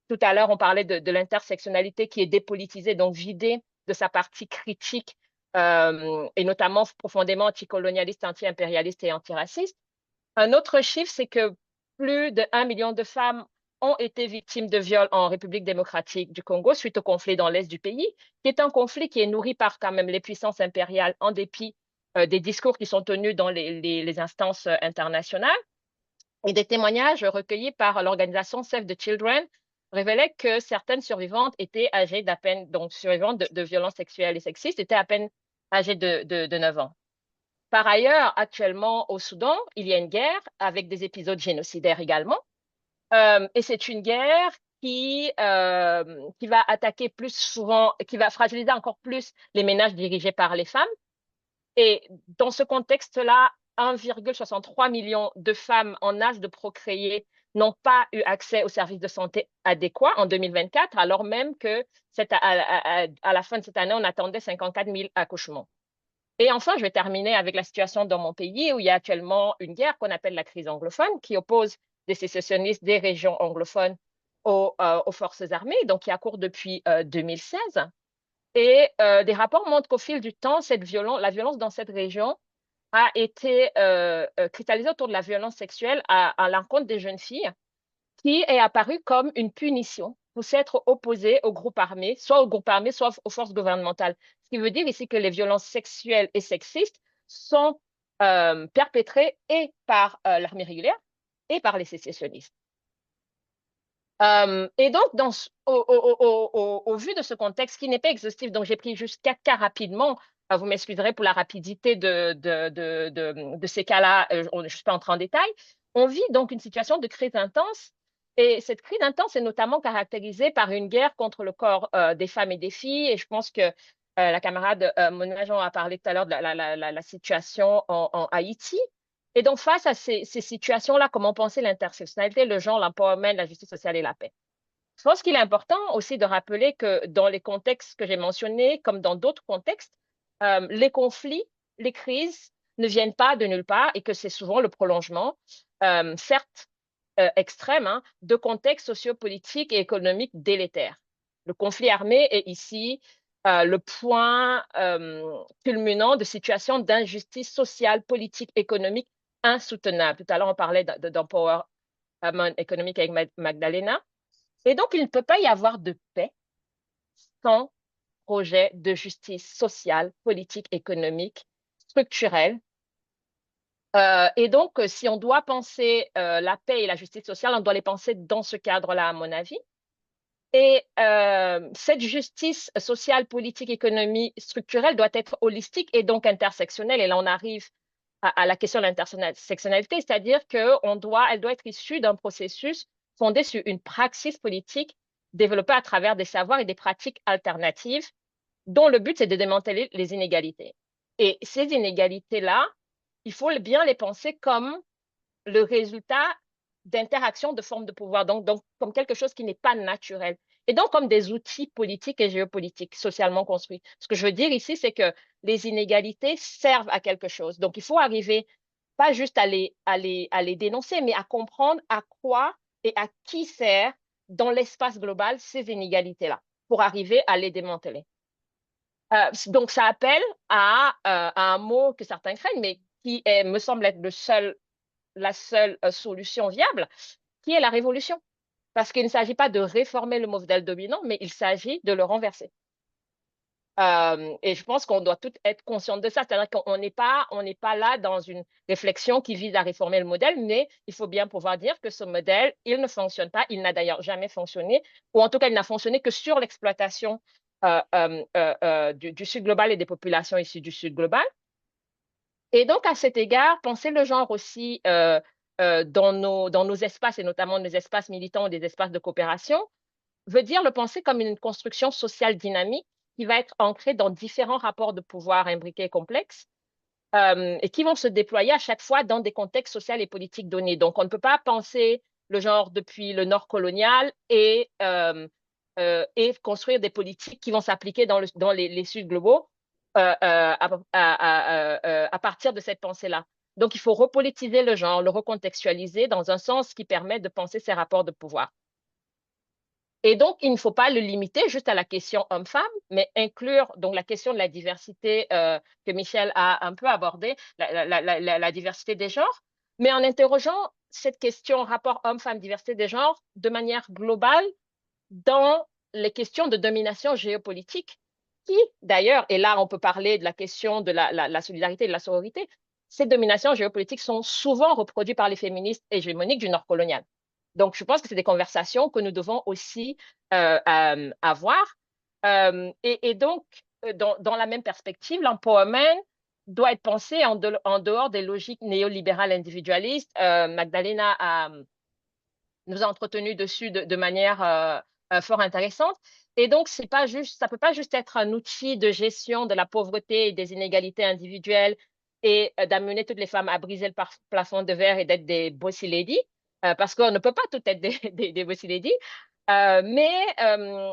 tout à l'heure, on parlait de l'intersectionnalité qui est dépolitisée, donc vidée de sa partie critique, et notamment profondément anticolonialiste, anti-impérialiste et antiraciste. Un autre chiffre, c'est que plus de 1 million de femmes ont été victimes de viols en République démocratique du Congo suite au conflit dans l'est du pays, qui est un conflit qui est nourri par quand même les puissances impériales en dépit des discours qui sont tenus dans les instances internationales. Et des témoignages recueillis par l'organisation Save the Children révélaient que certaines survivantes étaient âgées d'à peine, donc survivantes de violences sexuelles et sexistes, étaient à peine âgées de 9 ans. Par ailleurs, actuellement au Soudan, il y a une guerre avec des épisodes génocidaires également. Et c'est une guerre qui va attaquer plus souvent, qui va fragiliser encore plus les ménages dirigés par les femmes. Et dans ce contexte-là, 1,63 million de femmes en âge de procréer n'ont pas eu accès aux services de santé adéquats en 2024, alors même que à la fin de cette année, on attendait 54 000 accouchements. Et enfin, je vais terminer avec la situation dans mon pays où il y a actuellement une guerre qu'on appelle la crise anglophone qui oppose des sécessionnistes des régions anglophones aux forces armées, donc qui a cours depuis 2016. Et des rapports montrent qu'au fil du temps, la violence dans cette région a été cristallisée autour de la violence sexuelle à l'encontre des jeunes filles, qui est apparue comme une punition pour s'être opposée aux groupes armés, soit aux groupes armés, soit aux forces gouvernementales. Ce qui veut dire ici que les violences sexuelles et sexistes sont perpétrées et par l'armée régulière et par les sécessionnistes. Et donc, au vu de ce contexte qui n'est pas exhaustif, donc j'ai pris juste 4 cas rapidement, vous m'excuserez pour la rapidité de ces cas-là, je ne suis pas entrée en détail. On vit donc une situation de crise intense, et cette crise intense est notamment caractérisée par une guerre contre le corps des femmes et des filles, et je pense que la camarade Mona Jean a parlé tout à l'heure de la situation en Haïti. Et donc, face à ces situations-là, comment penser l'intersectionnalité, le genre, l'empowerment, la justice sociale et la paix? Je pense qu'il est important aussi de rappeler que dans les contextes que j'ai mentionnés, comme dans d'autres contextes, les conflits, les crises ne viennent pas de nulle part et que c'est souvent le prolongement, certes extrême, hein, de contextes sociopolitiques et économiques délétères. Le conflit armé est ici le point culminant de situations d'injustice sociale, politique, économique insoutenable. Tout à l'heure, on parlait d'empowerment économique avec Magdalena. Et donc, il ne peut pas y avoir de paix sans projet de justice sociale, politique, économique, structurelle. Et donc, si on doit penser la paix et la justice sociale, on doit les penser dans ce cadre-là, à mon avis. Et cette justice sociale, politique, économique, structurelle doit être holistique et donc intersectionnelle. Et là, on arrive à la question de l'intersectionnalité, c'est-à-dire qu'elle doit être issue d'un processus fondé sur une praxis politique développée à travers des savoirs et des pratiques alternatives dont le but, c'est de démanteler les inégalités. Et ces inégalités-là, il faut bien les penser comme le résultat d'interactions de formes de pouvoir, donc comme quelque chose qui n'est pas naturel. Et donc comme des outils politiques et géopolitiques socialement construits. Ce que je veux dire ici, c'est que les inégalités servent à quelque chose. Donc il faut arriver pas juste à les dénoncer, mais à comprendre à quoi et à qui sert dans l'espace global ces inégalités-là pour arriver à les démanteler. Donc ça appelle à un mot que certains craignent, mais qui me semble être la seule solution viable, qui est la révolution. Parce qu'il ne s'agit pas de réformer le modèle dominant, mais il s'agit de le renverser. Et je pense qu'on doit tous être conscients de ça. C'est-à-dire qu'on n'est pas là dans une réflexion qui vise à réformer le modèle, mais il faut bien pouvoir dire que ce modèle, il ne fonctionne pas. Il n'a d'ailleurs jamais fonctionné, ou en tout cas, il n'a fonctionné que sur l'exploitation du Sud global et des populations issues du Sud global. Et donc, à cet égard, penser le genre aussi dans nos espaces, et notamment nos espaces militants ou des espaces de coopération, veut dire le penser comme une construction sociale dynamique qui va être ancrée dans différents rapports de pouvoir imbriqués et complexes et qui vont se déployer à chaque fois dans des contextes sociaux et politiques donnés. Donc, on ne peut pas penser le genre depuis le nord colonial et construire des politiques qui vont s'appliquer dans les Suds globaux à partir de cette pensée-là. Donc, il faut repolitiser le genre, le recontextualiser dans un sens qui permet de penser ces rapports de pouvoir. Et donc, il ne faut pas le limiter juste à la question homme-femme, mais inclure donc la question de la diversité que Michel a un peu abordée, la diversité des genres, mais en interrogeant cette question rapport homme-femme, diversité des genres de manière globale dans les questions de domination géopolitique qui, d'ailleurs, et là, on peut parler de la question de la solidarité et de la sororité, ces dominations géopolitiques sont souvent reproduites par les féministes hégémoniques du Nord colonial. Donc, je pense que c'est des conversations que nous devons aussi avoir. Et donc, dans la même perspective, l'empowerment doit être pensé en dehors des logiques néolibérales individualistes. Magdalena nous a entretenu dessus de manière fort intéressante. Et donc, ça peut pas juste être un outil de gestion de la pauvreté et des inégalités individuelles et d'amener toutes les femmes à briser le plafond de verre et d'être des bossy ladies, parce qu'on ne peut pas toutes être des bossy ladies. Mais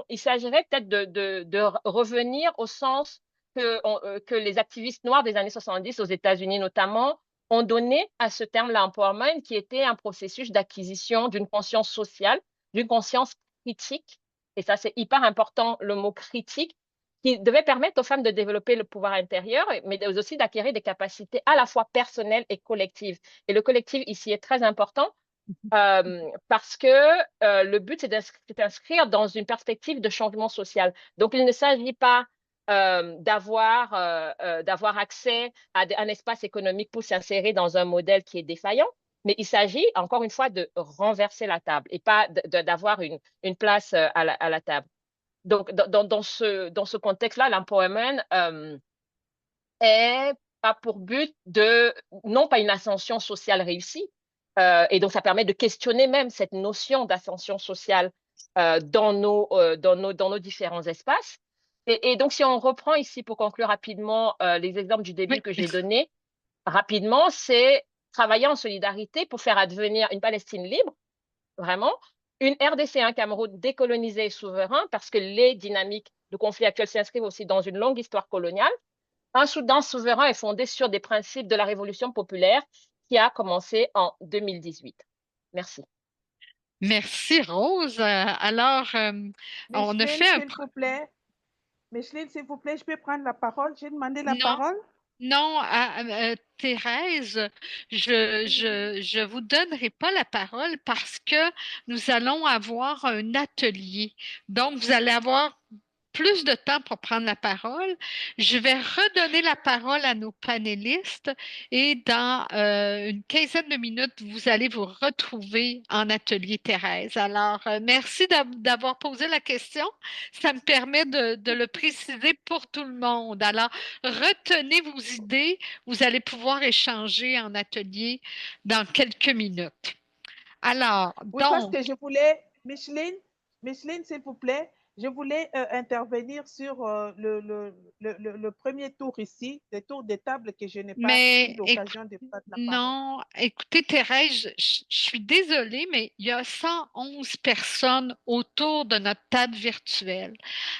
il s'agirait peut-être de revenir au sens que les activistes noirs des années 70 aux États-Unis notamment ont donné à ce terme-là, empowerment, qui était un processus d'acquisition d'une conscience sociale, d'une conscience critique. Et ça, c'est hyper important, le mot critique, qui devait permettre aux femmes de développer le pouvoir intérieur, mais aussi d'acquérir des capacités à la fois personnelles et collectives. Et le collectif ici est très important parce que le but, c'est d'inscrire dans une perspective de changement social. Donc, il ne s'agit pas d'avoir accès à un espace économique pour s'insérer dans un modèle qui est défaillant, mais il s'agit, encore une fois, de renverser la table et pas d'avoir une place à la table. Donc, dans ce contexte-là, l'empowerment a pour but non pas une ascension sociale réussie, et donc ça permet de questionner même cette notion d'ascension sociale dans nos différents espaces. Et donc, si on reprend ici pour conclure rapidement les exemples du début Oui. que j'ai donnés, rapidement, c'est travailler en solidarité pour faire advenir une Palestine libre, vraiment, une RDC, un Cameroun décolonisé et souverain, parce que les dynamiques de conflit actuels s'inscrivent aussi dans une longue histoire coloniale. Un Soudan souverain est fondé sur des principes de la révolution populaire qui a commencé en 2018. Merci. Merci, Rose. Alors, on a fait un... s'il vous plaît. Micheline, s'il vous plaît, je peux prendre la parole? J'ai demandé la Non. parole. Non, Thérèse, je vous donnerai pas la parole parce que nous allons avoir un atelier. Donc, vous allez avoir plus de temps pour prendre la parole. Je vais redonner la parole à nos panélistes et dans une quinzaine de minutes, vous allez vous retrouver en atelier, Thérèse. Alors, merci d'avoir posé la question. Ça me permet de le préciser pour tout le monde. Alors, retenez vos idées. Vous allez pouvoir échanger en atelier dans quelques minutes. Alors, Oui, parce donc, que je voulais, Micheline, s'il vous plaît, je voulais intervenir sur le premier tour ici, le tour des tables que je n'ai pas eu l'occasion de prendre la parole. non, écoutez, Thérèse, je suis désolée, mais il y a 111 personnes autour de notre table virtuelle.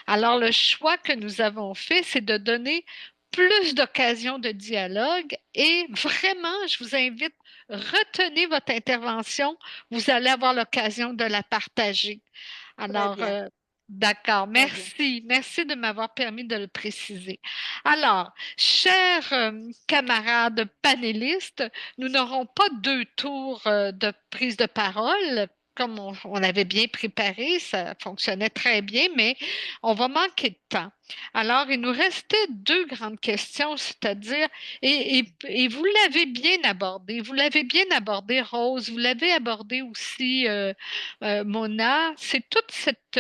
Alors, le choix que nous avons fait, c'est de donner plus d'occasions de dialogue et vraiment, je vous invite, retenez votre intervention. Vous allez avoir l'occasion de la partager. Alors, bien. d'accord, Très bien. merci. Merci de m'avoir permis de le préciser. Alors, chers camarades panélistes, nous n'aurons pas 2 tours de prise de parole. Comme on avait bien préparé, ça fonctionnait très bien, mais on va manquer de temps. Alors, il nous restait 2 grandes questions, c'est-à-dire, et vous l'avez bien abordé, Rose, vous l'avez abordé aussi, Mona, c'est toute cette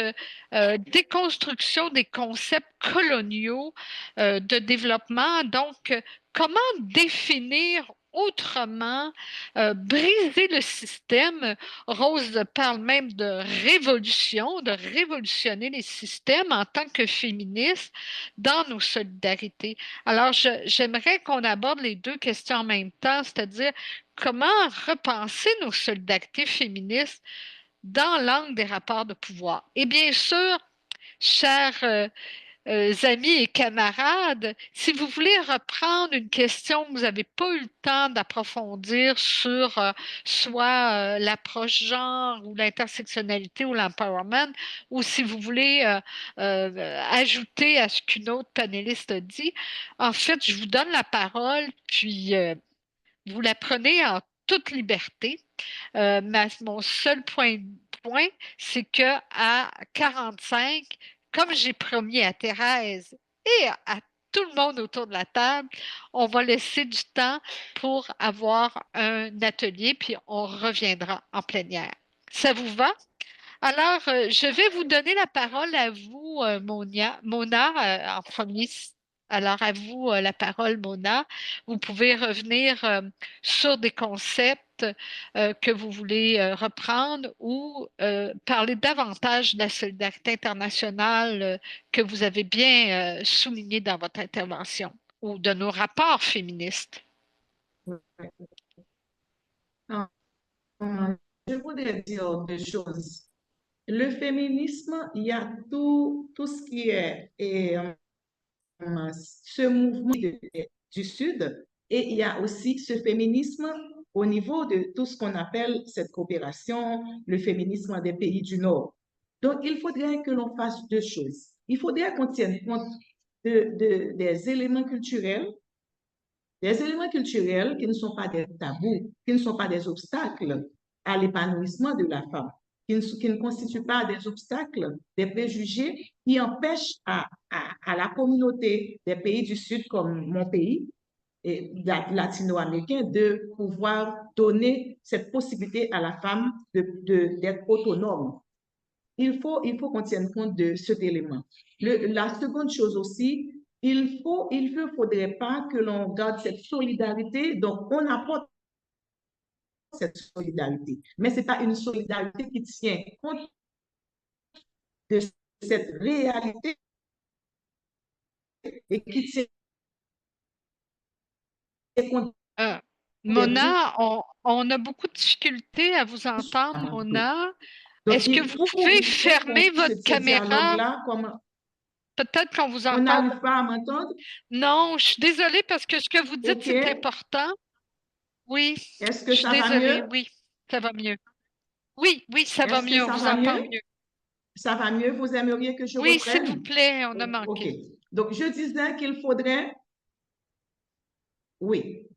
déconstruction des concepts coloniaux de développement. Donc, comment définir autrement, briser le système? Rose parle même de révolution, de révolutionner les systèmes en tant que féministe dans nos solidarités. Alors, j'aimerais qu'on aborde les 2 questions en même temps, c'est-à-dire comment repenser nos solidarités féministes dans l'angle des rapports de pouvoir. Et bien sûr, chers amis et camarades, si vous voulez reprendre une question que vous n'avez pas eu le temps d'approfondir sur soit l'approche genre ou l'intersectionnalité ou l'empowerment, ou si vous voulez ajouter à ce qu'une autre panéliste a dit, en fait, je vous donne la parole, puis vous la prenez en toute liberté. Mon seul point, c'est qu'à 45, comme j'ai promis à Thérèse et à tout le monde autour de la table, on va laisser du temps pour avoir un atelier, puis on reviendra en plénière. Ça vous va? Alors, je vais vous donner la parole à vous, Mona, en premier. Alors, à vous la parole, Mona. Vous pouvez revenir sur des concepts que vous voulez reprendre ou parler davantage de la solidarité internationale que vous avez bien souligné dans votre intervention ou de nos rapports féministes? Je voudrais dire deux choses. Le féminisme, il y a tout ce qui est ce mouvement du Sud, et il y a aussi ce féminisme au niveau de tout ce qu'on appelle cette coopération, le féminisme des pays du Nord. Donc, il faudrait que l'on fasse deux choses. Il faudrait qu'on tienne compte des éléments culturels qui ne sont pas des tabous, qui ne sont pas des obstacles à l'épanouissement de la femme, qui ne constituent pas des obstacles, des préjugés qui empêchent à la communauté des pays du Sud, comme mon pays, et latino-américain, de pouvoir donner cette possibilité à la femme d'être autonome. Il faut qu'on tienne compte de cet élément. La seconde chose aussi, il ne faudrait pas que l'on garde cette solidarité, donc on apporte cette solidarité, mais ce n'est pas une solidarité qui tient compte de cette réalité et qui tient compte. Mona, on a beaucoup de difficultés à vous entendre, Mona. Est-ce que vous pouvez fermer votre caméra? Peut-être qu'on vous entend. On n'arrive pas à m'entendre? Non, je suis désolée parce que ce que vous dites, c'est important. Oui. Est-ce que ça va mieux? Oui, ça va mieux. Oui, ça va mieux, on vous entend mieux. Ça va mieux? Vous aimeriez que je reprenne? Oui, s'il vous plaît, on a manqué. OK. Donc, je disais qu'il faudrait... Oui.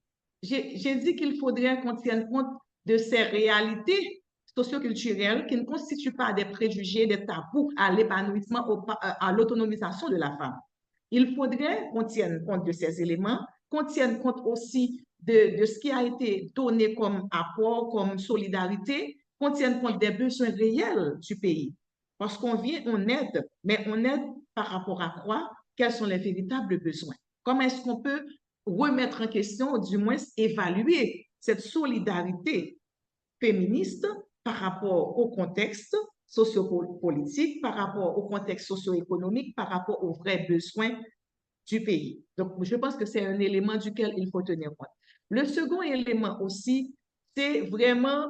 J'ai dit qu'il faudrait qu'on tienne compte de ces réalités socioculturelles qui ne constituent pas des préjugés, des tabous à l'épanouissement, à l'autonomisation de la femme. Il faudrait qu'on tienne compte de ces éléments, qu'on tienne compte aussi de ce qui a été donné comme apport, comme solidarité, qu'on tienne compte des besoins réels du pays. Parce qu'on vient, on aide, mais on aide par rapport à quoi? Quels sont les véritables besoins? Comment est-ce qu'on peut remettre en question, ou du moins évaluer cette solidarité féministe par rapport au contexte sociopolitique, par rapport au contexte socio-économique, par rapport aux vrais besoins du pays. Donc, je pense que c'est un élément duquel il faut tenir compte. Le second élément aussi, c'est vraiment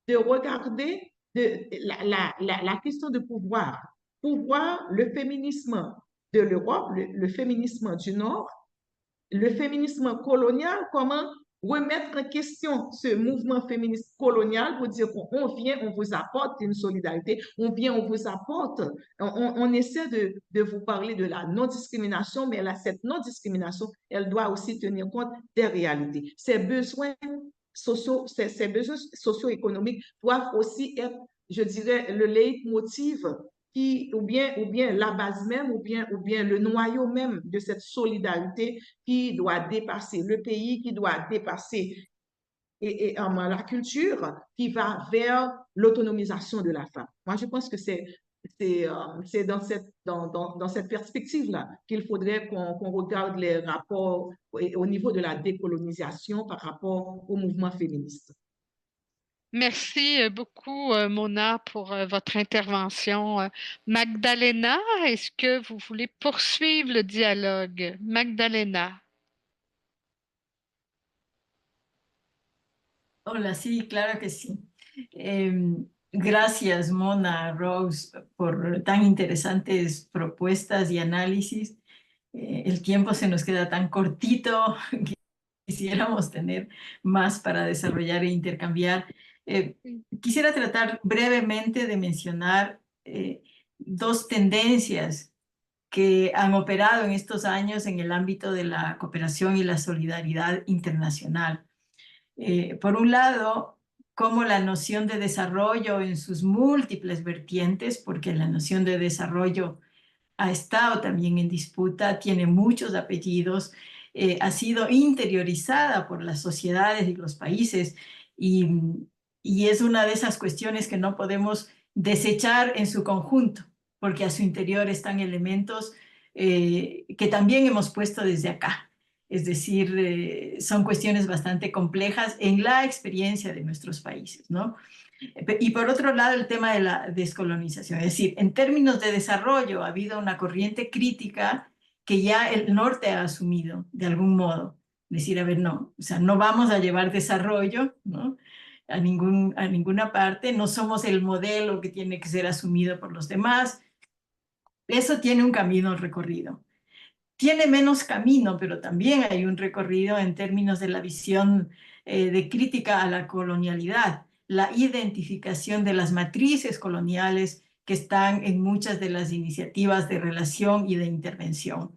de regarder la question de pouvoir. Pouvoir, le féminisme de l'Europe, le féminisme du Nord, le féminisme colonial, comment remettre en question ce mouvement féministe colonial pour dire qu'on vient, on vous apporte une solidarité, on vient, on vous apporte, on essaie de vous parler de la non-discrimination, mais là, cette non-discrimination, elle doit aussi tenir compte des réalités. Ces besoins socio-économiques doivent aussi être, je dirais, le leitmotiv ou bien la base même, ou bien le noyau même de cette solidarité qui doit dépasser le pays, qui doit dépasser la culture, qui va vers l'autonomisation de la femme. Moi, je pense que c'est dans cette perspective-là qu'il faudrait qu'on regarde les rapports au niveau de la décolonisation par rapport au mouvement féministe. Merci beaucoup, Mona, pour votre intervention. Magdalena, est-ce que vous voulez poursuivre le dialogue? Magdalena. Hola, sí, claro que sí. Gracias, Mona, Rose, por tan interesantes propuestas y análisis. El tiempo se nos queda tan cortito que quisiéramos tener más para desarrollar e intercambiar. Quisiera tratar brevemente de mencionar dos tendencias que han operado en estos años en el ámbito de la cooperación y la solidaridad internacional. Por un lado, como la noción de desarrollo en sus múltiples vertientes, porque la noción de desarrollo ha estado también en disputa, tiene muchos apellidos, ha sido interiorizada por las sociedades y los países y es una de esas cuestiones que no podemos desechar en su conjunto, porque a su interior están elementos que también hemos puesto desde acá. Es decir, son cuestiones bastante complejas en la experiencia de nuestros países, ¿no? Y por otro lado, el tema de la descolonización. Es decir, en términos de desarrollo ha habido una corriente crítica que ya el norte ha asumido de algún modo. Decir, a ver, no, o sea, no vamos a llevar desarrollo, ¿no?, a ninguna parte, no somos el modelo que tiene que ser asumido por los demás. Eso tiene un camino recorrido. Tiene menos camino, pero también hay un recorrido en términos de la visión de crítica a la colonialidad, la identificación de las matrices coloniales que están en muchas de las iniciativas de relación y de intervención.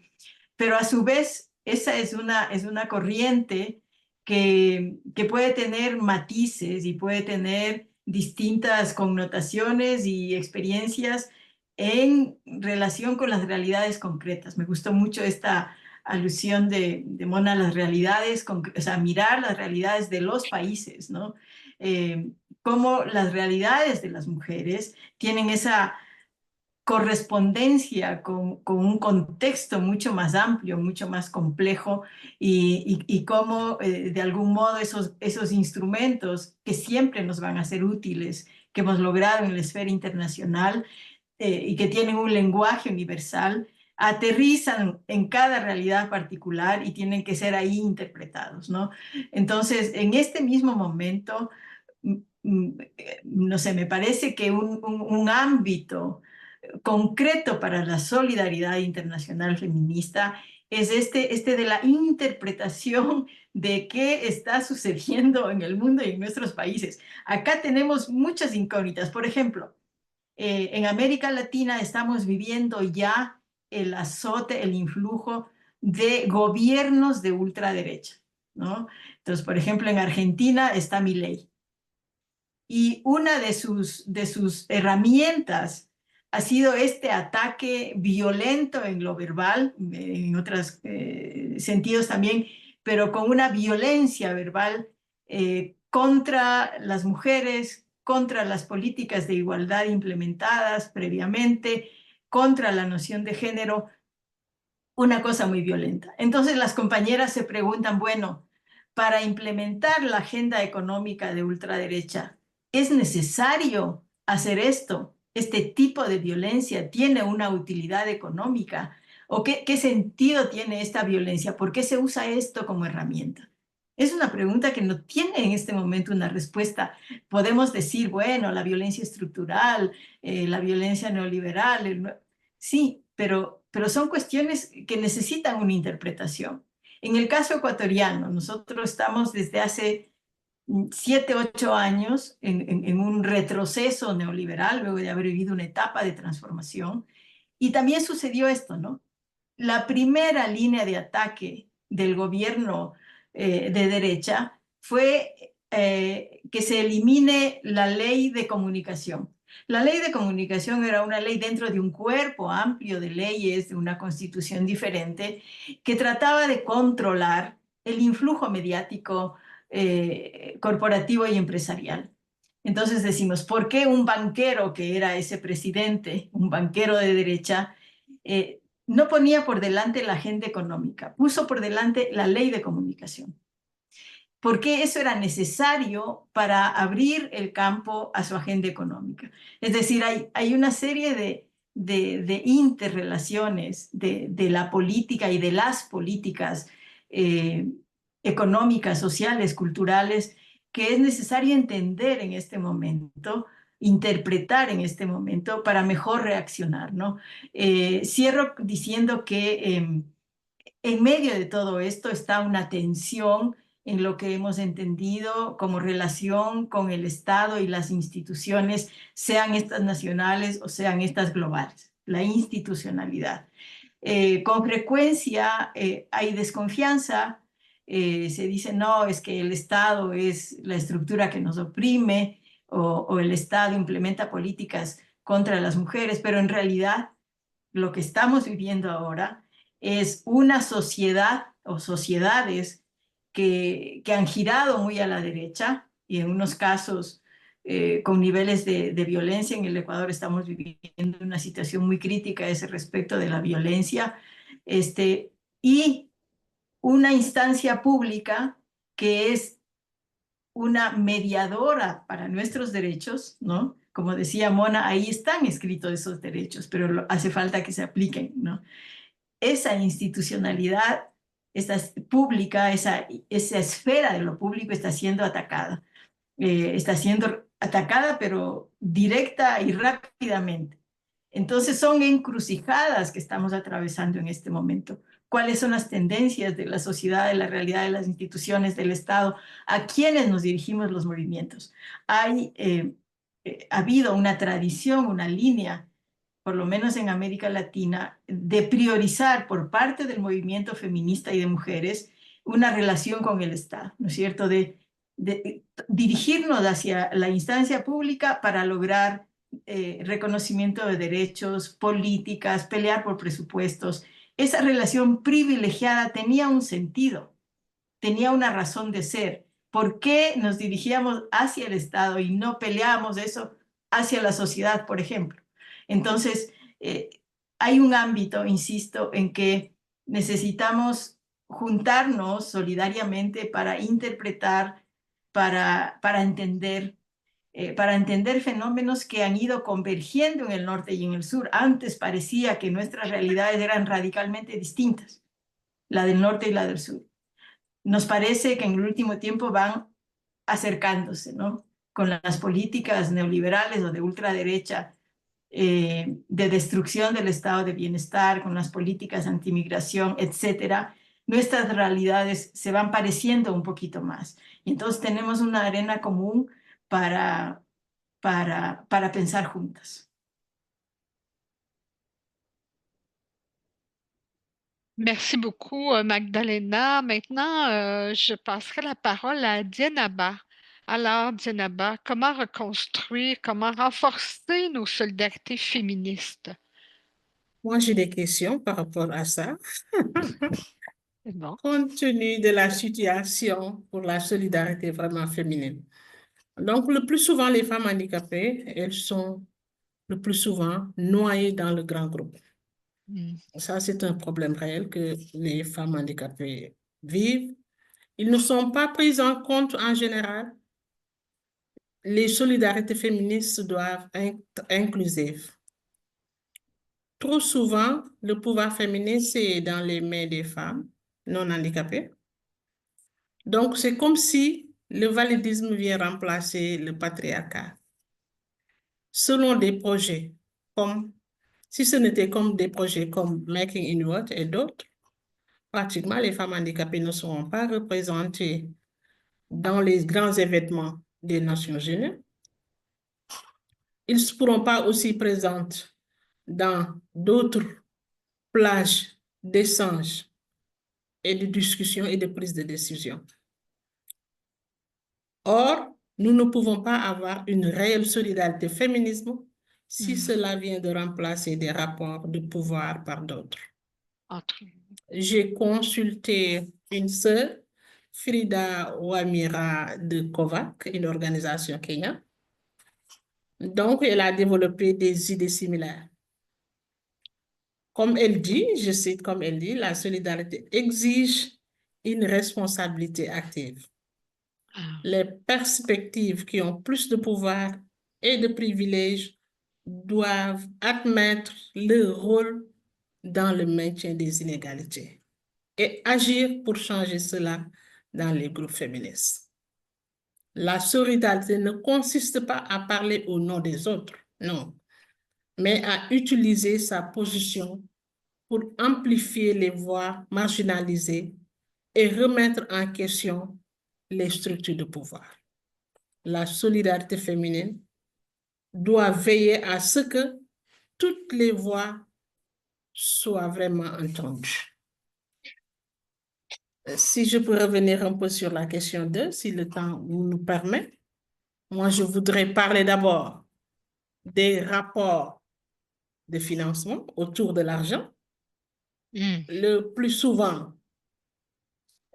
Pero a su vez, esa es una corriente que puede tener matices y puede tener distintas connotaciones y experiencias en relación con las realidades concretas. Me gustó mucho esta alusión de Mona a las realidades, o sea, mirar las realidades de los países, ¿no? Cómo las realidades de las mujeres tienen esa correspondencia con un contexto mucho más amplio, mucho más complejo, y cómo de algún modo esos instrumentos que siempre nos van a ser útiles, que hemos logrado en la esfera internacional y que tienen un lenguaje universal, aterrizan en cada realidad particular y tienen que ser ahí interpretados, ¿no? Entonces, en este mismo momento, no sé, me parece que un ámbito concreto para la solidaridad internacional feminista es este de la interpretación de qué está sucediendo en el mundo y en nuestros países. Acá tenemos muchas incógnitas. Por ejemplo, en América Latina estamos viviendo ya el azote, el influjo de gobiernos de ultraderecha, ¿no? Entonces, por ejemplo, en Argentina está Milei. Y una de sus herramientas ha sido este ataque violento en lo verbal, en otros sentidos también, pero con una violencia verbal contra las mujeres, contra las políticas de igualdad implementadas previamente, contra la noción de género, una cosa muy violenta. Entonces las compañeras se preguntan, bueno, para implementar la agenda económica de ultraderecha, ¿es necesario hacer esto? ¿Este tipo de violencia tiene una utilidad económica? ¿O qué sentido tiene esta violencia? ¿Por qué se usa esto como herramienta? Es una pregunta que no tiene en este momento una respuesta. Podemos decir, bueno, la violencia estructural, la violencia neoliberal, sí, pero son cuestiones que necesitan una interpretación. En el caso ecuatoriano, nosotros estamos desde hace 7, 8 años en un retroceso neoliberal, luego de haber vivido una etapa de transformación. Y también sucedió esto, ¿no? La primera línea de ataque del gobierno de derecha fue que se elimine la ley de comunicación. La ley de comunicación era una ley dentro de un cuerpo amplio de leyes, de una constitución diferente, que trataba de controlar el influjo mediático corporativo y empresarial. Entonces decimos, ¿por qué un banquero que era ese presidente, un banquero de derecha, no ponía por delante la agenda económica, puso por delante la ley de comunicación? Porque eso era necesario para abrir el campo a su agenda económica. Es decir, hay una serie de interrelaciones de la política y de las políticas económicas, sociales, culturales, que es necesario entender en este momento, interpretar en este momento para mejor reaccionar, ¿no? Cierro diciendo que en medio de todo esto está una tensión en lo que hemos entendido como relación con el Estado y las instituciones, sean estas nacionales o sean estas globales, la institucionalidad. Con frecuencia hay desconfianza, se dice, no, es que el Estado es la estructura que nos oprime o el Estado implementa políticas contra las mujeres, pero en realidad lo que estamos viviendo ahora es una sociedad o sociedades que han girado muy a la derecha y en unos casos con niveles de violencia. En el Ecuador estamos viviendo una situación muy crítica a ese respecto de la violencia, y una instancia pública que es una mediadora para nuestros derechos, ¿no? Como decía Mona, ahí están escritos esos derechos, pero hace falta que se apliquen, ¿no? Esa institucionalidad, esa pública, esa esfera de lo público está siendo atacada. Pero directa y rápidamente. Entonces son encrucijadas que estamos atravesando en este momento. ¿Cuáles son las tendencias de la sociedad, de la realidad de las instituciones, del Estado? ¿A quiénes nos dirigimos los movimientos? Ha habido una tradición, una línea, por lo menos en América Latina, de priorizar por parte del movimiento feminista y de mujeres una relación con el Estado, ¿no es cierto? De dirigirnos hacia la instancia pública para lograr reconocimiento de derechos, políticas, pelear por presupuestos. Esa relación privilegiada tenía un sentido, tenía una razón de ser. ¿Por qué nos dirigíamos hacia el Estado y no peleábamos eso hacia la sociedad, por ejemplo? Entonces, hay un ámbito, insisto, en que necesitamos juntarnos solidariamente para interpretar, para entender fenómenos que han ido convergiendo en el norte y en el sur. Antes parecía que nuestras realidades eran radicalmente distintas, la del norte y la del sur. Nos parece que en el último tiempo van acercándose, ¿no? Con las políticas neoliberales o de ultraderecha, de destrucción del estado de bienestar, con las políticas antimigración, etcétera, nuestras realidades se van pareciendo un poquito más. Y entonces tenemos una arena común para pensar juntas. Merci beaucoup, Magdalena. Maintenant, je passerai la parole à Dienaba. Alors, Dienaba, comment reconstruire, comment renforcer nos solidarités féministes? Moi, j'ai des questions par rapport à ça. Bon. Compte tenu de la situation pour la solidarité vraiment féminine. Donc, le plus souvent, les femmes handicapées, elles sont le plus souvent noyées dans le grand groupe. Ça, c'est un problème réel que les femmes handicapées vivent. Ils ne sont pas pris en compte en général. Les solidarités féministes doivent être inclusives. Trop souvent, le pouvoir féminin, c'est dans les mains des femmes non handicapées. Donc, c'est comme si le validisme vient remplacer le patriarcat. Selon des projets comme, si ce n'était comme des projets comme Making Inward et d'autres, pratiquement les femmes handicapées ne seront pas représentées dans les grands événements des Nations Unies. Ils ne pourront pas aussi présentes dans d'autres plages d'échange et de discussion et de prise de décision. Or, nous ne pouvons pas avoir une réelle solidarité féminisme si cela vient de remplacer des rapports de pouvoir par d'autres. J'ai consulté une sœur, Frida Wamira de Kovac, une organisation kenyane. Donc, elle a développé des idées similaires. Comme elle dit, je cite comme elle dit, la solidarité exige une responsabilité active. Les perspectives qui ont plus de pouvoir et de privilèges doivent admettre leur rôle dans le maintien des inégalités et agir pour changer cela dans les groupes féministes. La solidarité ne consiste pas à parler au nom des autres, non, mais à utiliser sa position pour amplifier les voix marginalisées et remettre en question les structures de pouvoir. La solidarité féminine doit veiller à ce que toutes les voix soient vraiment entendues. Si je peux revenir un peu sur la question 2, si le temps nous permet, moi je voudrais parler d'abord des rapports de financement autour de l'argent. Le plus souvent,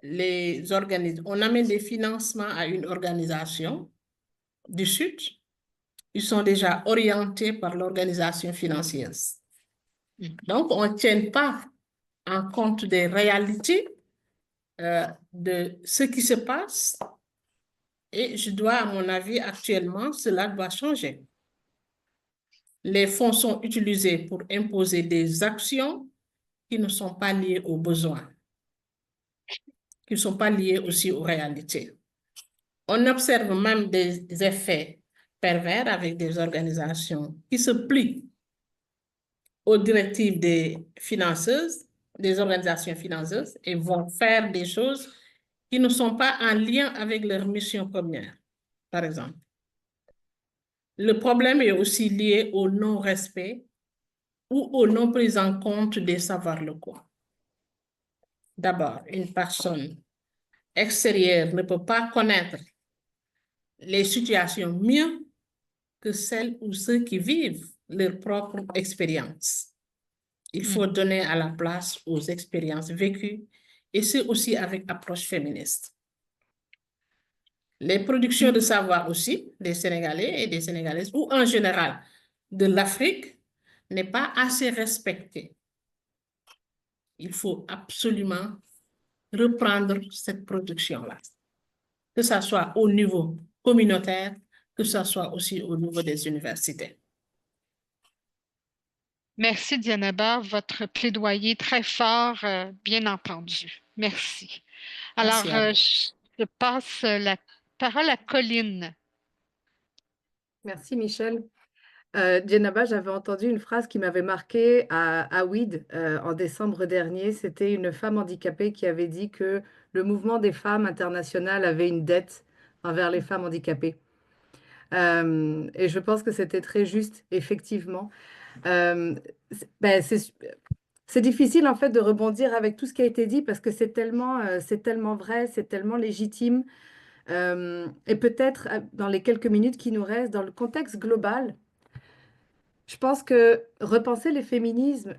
on amène des financements à une organisation du Sud. Ils sont déjà orientés par l'organisation financière. Donc, on ne tient pas en compte des réalités de ce qui se passe et à mon avis, actuellement, cela doit changer. Les fonds sont utilisés pour imposer des actions qui ne sont pas liées aux besoins, qui ne sont pas liées aussi aux réalités. On observe même des effets pervers avec des organisations qui se plient aux directives des financeuses, des organisations financeuses, et vont faire des choses qui ne sont pas en lien avec leur mission première, par exemple. Le problème est aussi lié au non-respect ou au non-prise en compte des savoirs locaux. D'abord, une personne extérieure ne peut pas connaître les situations mieux que celles ou ceux qui vivent leur propre expérience. Il faut donner à la place aux expériences vécues et c'est aussi avec approche féministe. Les productions de savoir aussi des Sénégalais et des Sénégalaises ou en général de l'Afrique n'est pas assez respectée. Il faut absolument reprendre cette production-là, que ce soit au niveau communautaire, que ce soit aussi au niveau des universités. Merci, Dianaba. Votre plaidoyer très fort, bien entendu. Merci. Alors, je passe la parole à Colline. Merci, Michel. Djenaba, j'avais entendu une phrase qui m'avait marquée à WID en décembre dernier. C'était une femme handicapée qui avait dit que le mouvement des femmes internationales avait une dette envers les femmes handicapées. Et je pense que c'était très juste, effectivement. C'est difficile en fait de rebondir avec tout ce qui a été dit parce que c'est tellement vrai, c'est tellement légitime. Et peut-être dans les quelques minutes qui nous restent, dans le contexte global, je pense que repenser les féminismes,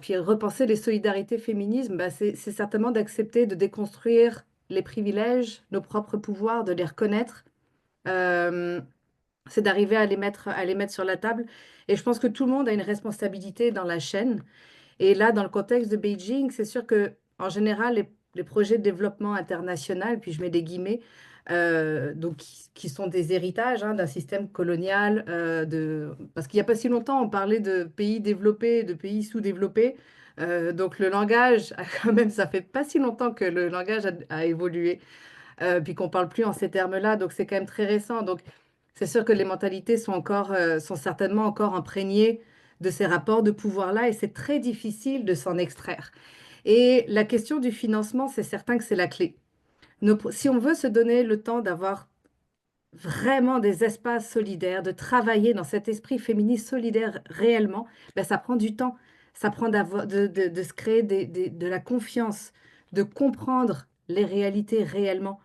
puis repenser les solidarités féminismes, c'est certainement d'accepter de déconstruire les privilèges, nos propres pouvoirs, de les reconnaître. C'est d'arriver à les mettre sur la table. Et je pense que tout le monde a une responsabilité dans la chaîne. Et là, dans le contexte de Beijing, c'est sûr que en général, les projets de développement international, puis je mets des guillemets, donc qui sont des héritages d'un système colonial, parce qu'il n'y a pas si longtemps, on parlait de pays développés, de pays sous-développés. Donc le langage, quand même, ça fait pas si longtemps que le langage a évolué, puis qu'on parle plus en ces termes-là, donc c'est quand même très récent. Donc c'est sûr que les mentalités sont certainement encore imprégnées de ces rapports de pouvoir-là, et c'est très difficile de s'en extraire. Et la question du financement, c'est certain que c'est la clé. Si on veut se donner le temps d'avoir vraiment des espaces solidaires, de travailler dans cet esprit féministe solidaire réellement, ça prend du temps. Ça prend de se créer de la confiance, de comprendre les réalités réellement.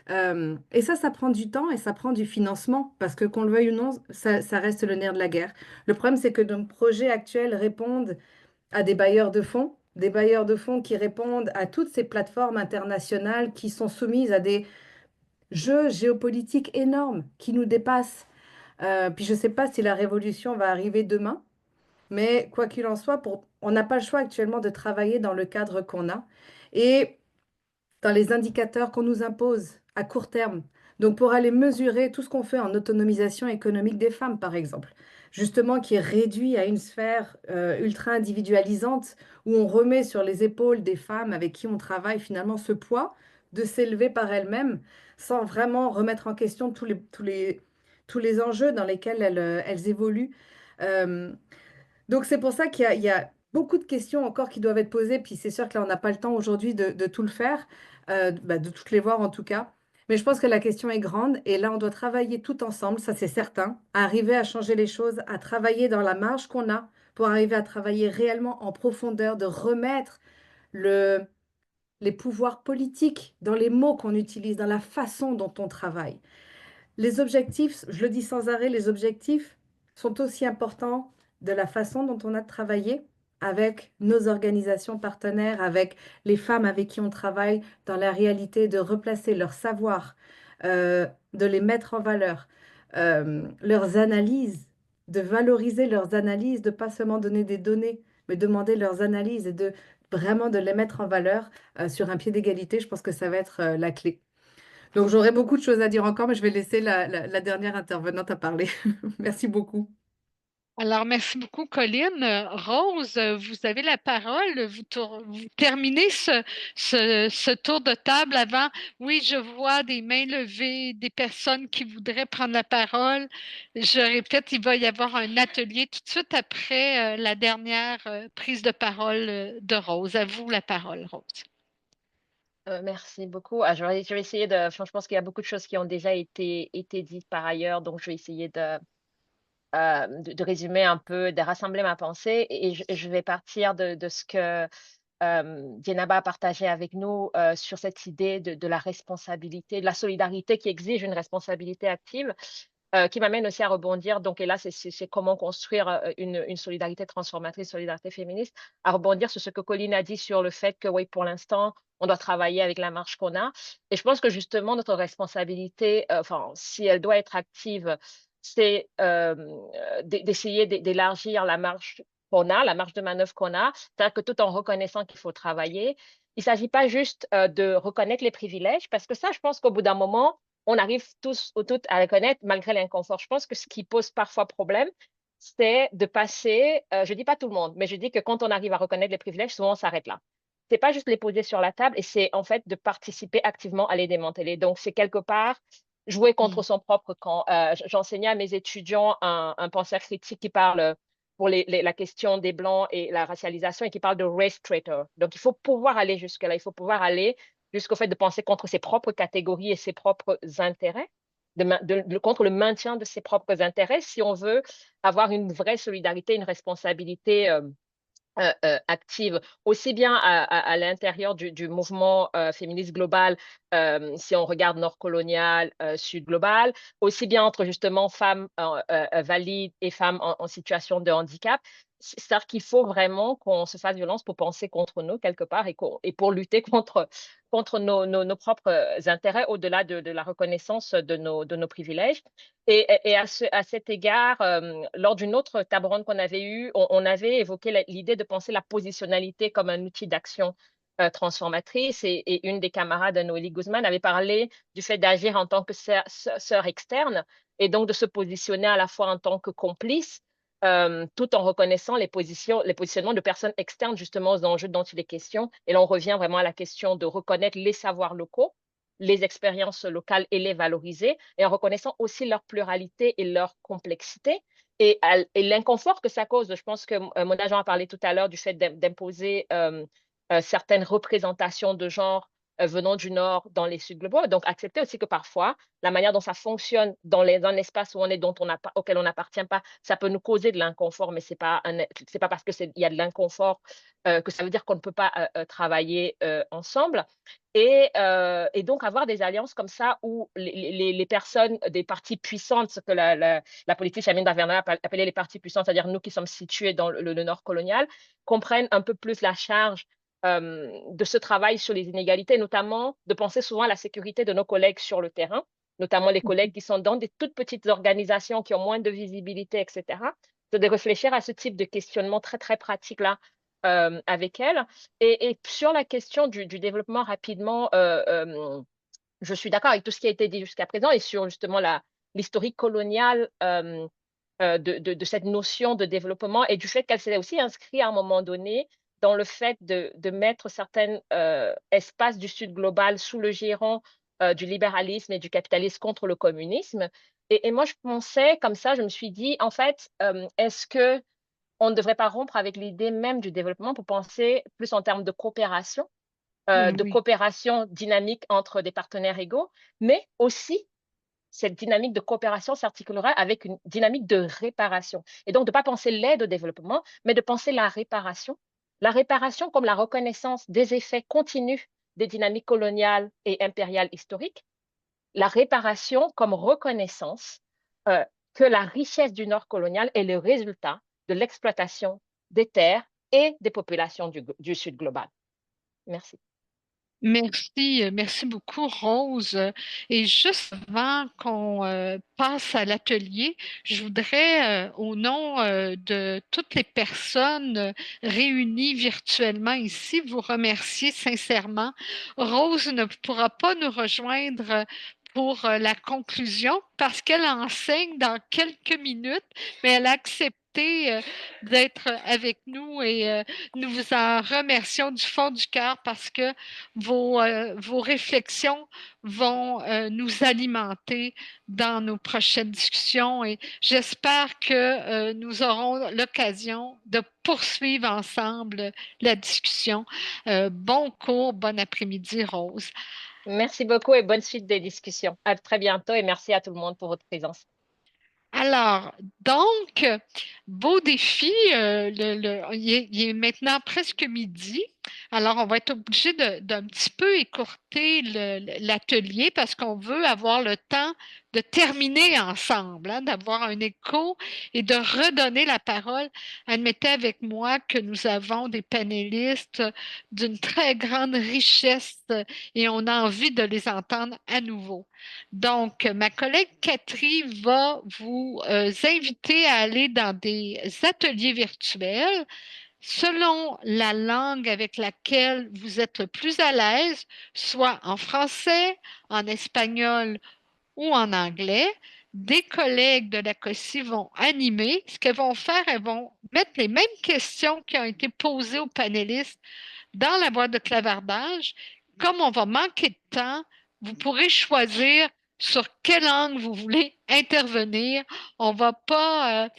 Et ça prend du temps et ça prend du financement parce que qu'on le veuille ou non, ça reste le nerf de la guerre. Le problème, c'est que nos projets actuels répondent à des bailleurs de fonds qui répondent à toutes ces plateformes internationales qui sont soumises à des jeux géopolitiques énormes qui nous dépassent. Puis je ne sais pas si la révolution va arriver demain, mais quoi qu'il en soit, on n'a pas le choix actuellement de travailler dans le cadre qu'on a. Et dans les indicateurs qu'on nous impose à court terme. Donc, pour aller mesurer tout ce qu'on fait en autonomisation économique des femmes, par exemple, justement, qui est réduit à une sphère ultra individualisante, où on remet sur les épaules des femmes avec qui on travaille finalement ce poids de s'élever par elles-mêmes, sans vraiment remettre en question tous les enjeux dans lesquels elles évoluent. Donc, c'est pour ça qu'il y a beaucoup de questions encore qui doivent être posées, puis c'est sûr que là, on n'a pas le temps aujourd'hui de tout le faire, de toutes les voir en tout cas. Mais je pense que la question est grande et là, on doit travailler tout ensemble, ça c'est certain, à arriver à changer les choses, à travailler dans la marge qu'on a pour arriver à travailler réellement en profondeur, de remettre les pouvoirs politiques dans les mots qu'on utilise, dans la façon dont on travaille. Les objectifs, je le dis sans arrêt, les objectifs sont aussi importants de la façon dont on a travaillé avec nos organisations partenaires, avec les femmes avec qui on travaille dans la réalité, de replacer leur savoir, de les mettre en valeur, leurs analyses, de valoriser leurs analyses, de pas seulement donner des données, mais demander leurs analyses et de vraiment de les mettre en valeur sur un pied d'égalité. Je pense que ça va être la clé. Donc, j'aurais beaucoup de choses à dire encore, mais je vais laisser la dernière intervenante à parler. Merci beaucoup. Alors, merci beaucoup, Colline. Rose, vous avez la parole. Vous terminez ce tour de table avant. Oui, je vois des mains levées, des personnes qui voudraient prendre la parole. Je répète, il va y avoir un atelier tout de suite après la dernière prise de parole de Rose. À vous la parole, Rose. Merci beaucoup. Je vais essayer je pense qu'il y a beaucoup de choses qui ont déjà été dites par ailleurs, donc je vais essayer de résumer un peu, de rassembler ma pensée et je vais partir de ce que Dienaba a partagé avec nous sur cette idée de la responsabilité, de la solidarité qui exige une responsabilité active, qui m'amène aussi à rebondir. Donc, et là, c'est comment construire une solidarité transformatrice, solidarité féministe, à rebondir sur ce que Colline a dit sur le fait que, oui, pour l'instant, on doit travailler avec la marge qu'on a. Et je pense que justement, notre responsabilité, enfin, si elle doit être active, c'est d'essayer d'élargir la marge qu'on a, la marge de manœuvre qu'on a, c'est-à-dire que tout en reconnaissant qu'il faut travailler, il ne s'agit pas juste de reconnaître les privilèges, parce que ça, je pense qu'au bout d'un moment, on arrive tous ou toutes à reconnaître malgré l'inconfort. Je pense que ce qui pose parfois problème, c'est de passer, je ne dis pas tout le monde, mais je dis que quand on arrive à reconnaître les privilèges, souvent on s'arrête là. Ce n'est pas juste les poser sur la table, et c'est en fait de participer activement à les démanteler. Donc, c'est quelque part jouer contre son propre camp. J'enseignais à mes étudiants un penseur critique qui parle pour la question des Blancs et la racialisation et qui parle de race traitor. Donc, il faut pouvoir aller jusque-là, il faut pouvoir aller jusqu'au fait de penser contre ses propres catégories et ses propres intérêts, contre le maintien de ses propres intérêts, si on veut avoir une vraie solidarité, une responsabilité active, aussi bien à l'intérieur du mouvement féministe global, si on regarde nord colonial, sud global, aussi bien entre justement femmes valides et femmes en situation de handicap. C'est-à-dire qu'il faut vraiment qu'on se fasse violence pour penser contre nous quelque part et pour lutter contre nos propres intérêts au-delà de la reconnaissance de nos privilèges. Et à cet égard, lors d'une autre table ronde qu'on avait eue, on avait évoqué l'idée de penser la positionnalité comme un outil d'action transformatrice. Et une des camarades, Noélie Guzman, avait parlé du fait d'agir en tant que sœur externe et donc de se positionner à la fois en tant que complice, tout en reconnaissant les positionnements de personnes externes justement aux enjeux dont il est question. Et là, on revient vraiment à la question de reconnaître les savoirs locaux, les expériences locales et les valoriser, et en reconnaissant aussi leur pluralité et leur complexité. Et l'inconfort que ça cause, je pense que mon agent a parlé tout à l'heure du fait d'imposer certaines représentations de genre venant du Nord dans les Sud globaux. Donc, accepter aussi que parfois, la manière dont ça fonctionne dans un espace où on est, auquel on n'appartient pas, ça peut nous causer de l'inconfort, mais ce n'est pas parce qu'il y a de l'inconfort que ça veut dire qu'on ne peut pas travailler ensemble. Et donc, avoir des alliances comme ça où les personnes des parties puissantes, ce que la politique Chamine Davernat appelait les parties puissantes, c'est-à-dire nous qui sommes situés dans le Nord colonial, comprennent un peu plus la charge de ce travail sur les inégalités, notamment de penser souvent à la sécurité de nos collègues sur le terrain, notamment les collègues qui sont dans des toutes petites organisations qui ont moins de visibilité, etc. De réfléchir à ce type de questionnement très, très pratique-là avec elles. Et sur la question du développement rapidement, je suis d'accord avec tout ce qui a été dit jusqu'à présent et sur justement l'historique colonial de cette notion de développement et du fait qu'elle s'est aussi inscrite à un moment donné dans le fait de mettre certains espaces du Sud global sous le giron du libéralisme et du capitalisme contre le communisme. Et moi, je pensais comme ça, je me suis dit, en fait, est-ce que on ne devrait pas rompre avec l'idée même du développement pour penser plus en termes de coopération dynamique entre des partenaires égaux, mais aussi cette dynamique de coopération s'articulera avec une dynamique de réparation. Et donc, de ne pas penser l'aide au développement, mais de penser la réparation. La réparation comme la reconnaissance des effets continus des dynamiques coloniales et impériales historiques. La réparation comme reconnaissance que la richesse du Nord colonial est le résultat de l'exploitation des terres et des populations du Sud global. Merci. Merci beaucoup, Rose. Et juste avant qu'on passe à l'atelier, je voudrais, au nom de toutes les personnes réunies virtuellement ici, vous remercier sincèrement. Rose ne pourra pas nous rejoindre pour la conclusion parce qu'elle enseigne dans quelques minutes, mais elle a accepté d'être avec nous et nous vous en remercions du fond du cœur parce que vos réflexions vont nous alimenter dans nos prochaines discussions et j'espère que nous aurons l'occasion de poursuivre ensemble la discussion. Bon cours, bon après-midi, Rose. Merci beaucoup et bonne suite des discussions. À très bientôt et merci à tout le monde pour votre présence. Alors, donc, beau défi. Il est maintenant presque midi. Alors, on va être obligé d'un petit peu écourter l'atelier parce qu'on veut avoir le temps de terminer ensemble, hein, d'avoir un écho et de redonner la parole. Admettez avec moi que nous avons des panélistes d'une très grande richesse et on a envie de les entendre à nouveau. Donc, ma collègue Catherine va vous inviter à aller dans des ateliers virtuels selon la langue avec laquelle vous êtes le plus à l'aise, soit en français, en espagnol ou en anglais. Des collègues de la COSI vont animer. Ce qu'elles vont faire, elles vont mettre les mêmes questions qui ont été posées aux panélistes dans la boîte de clavardage. Comme on va manquer de temps, vous pourrez choisir sur quelle langue vous voulez intervenir. On ne va pas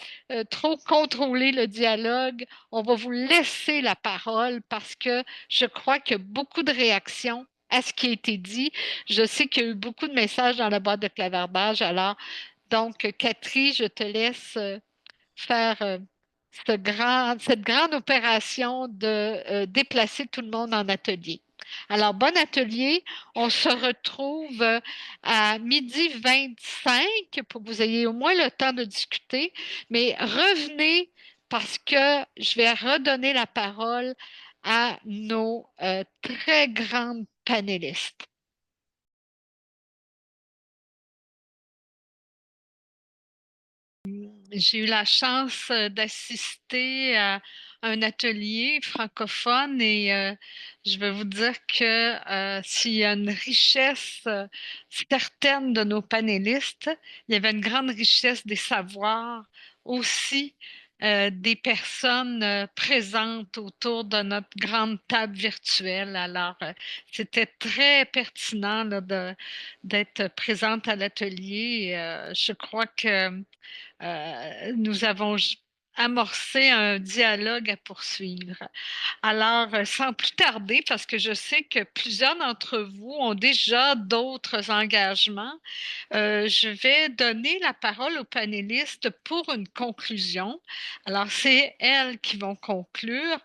trop contrôler le dialogue. On va vous laisser la parole parce que je crois qu'il y a beaucoup de réactions à ce qui a été dit. Je sais qu'il y a eu beaucoup de messages dans la boîte de clavardage. Alors, donc, Catherine, je te laisse faire cette grande opération de déplacer tout le monde en atelier. Alors, bon atelier. On se retrouve à 12h25 pour que vous ayez au moins le temps de discuter. Mais revenez parce que je vais redonner la parole à nos très grandes panélistes. J'ai eu la chance d'assister à un atelier francophone et je vais vous dire que s'il y a une richesse certaine de nos panélistes, il y avait une grande richesse des savoirs aussi des personnes présentes autour de notre grande table virtuelle. Alors, c'était très pertinent là, d'être présente à l'atelier. Je crois que nous avons amorcé un dialogue à poursuivre. Alors, sans plus tarder, parce que je sais que plusieurs d'entre vous ont déjà d'autres engagements, je vais donner la parole aux panélistes pour une conclusion. Alors, c'est elles qui vont conclure.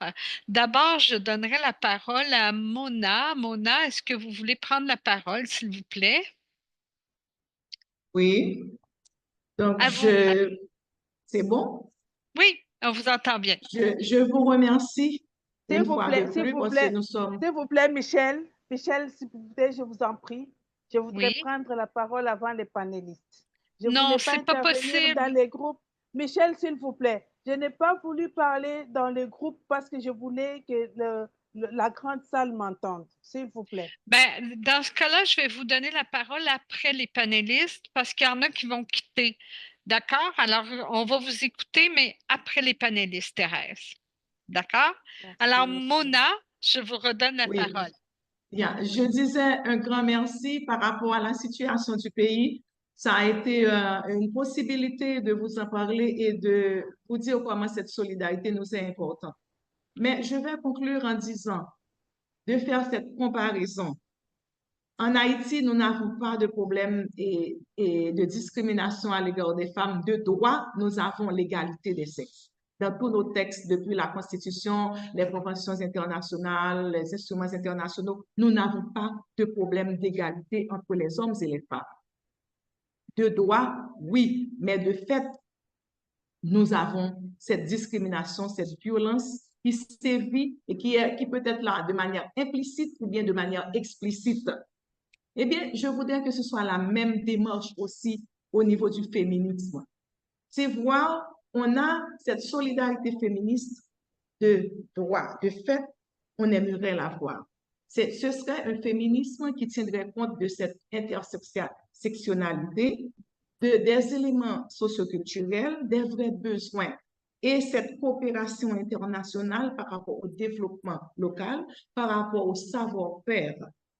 D'abord, je donnerai la parole à Mona. Mona, est-ce que vous voulez prendre la parole, s'il vous plaît? Oui. Donc, À vous. c'est bon? Oui, on vous entend bien. Je vous remercie S'il une vous fois plaît, de s'il plus vous parce que plaît, nous sommes... s'il vous plaît, Michel, s'il vous plaît, je vous en prie, je voudrais Oui. prendre la parole avant les panélistes. Je ne Non, voulais pas c'est pas intervenir dans possible. les groupes. Michel, s'il vous plaît, je n'ai pas voulu parler dans les groupes parce que je voulais que la grande salle m'entende. S'il vous plaît. Ben, dans ce cas-là, je vais vous donner la parole après les panélistes parce qu'il y en a qui vont quitter. D'accord? Alors, on va vous écouter, mais après les panélistes, Thérèse. D'accord? Alors, Mona, je vous redonne la parole. Bien. Je disais un grand merci par rapport à la situation du pays. Ça a été une possibilité de vous en parler et de vous dire comment cette solidarité nous est importante. Mais je vais conclure en disant de faire cette comparaison. En Haïti, nous n'avons pas de problème et de discrimination à l'égard des femmes. De droit, nous avons l'égalité des sexes. Dans tous nos textes, depuis la Constitution, les conventions internationales, les instruments internationaux, nous n'avons pas de problème d'égalité entre les hommes et les femmes. De droit, oui, mais de fait, nous avons cette discrimination, cette violence qui sévit et qui peut être là de manière implicite ou bien de manière explicite. Eh bien, je voudrais que ce soit la même démarche aussi au niveau du féminisme. C'est voir, on a cette solidarité féministe de droit, de fait, on aimerait la voir. Ce serait un féminisme qui tiendrait compte de cette intersectionnalité, des éléments socioculturels, des vrais besoins et cette coopération internationale par rapport au développement local, par rapport au savoir-faire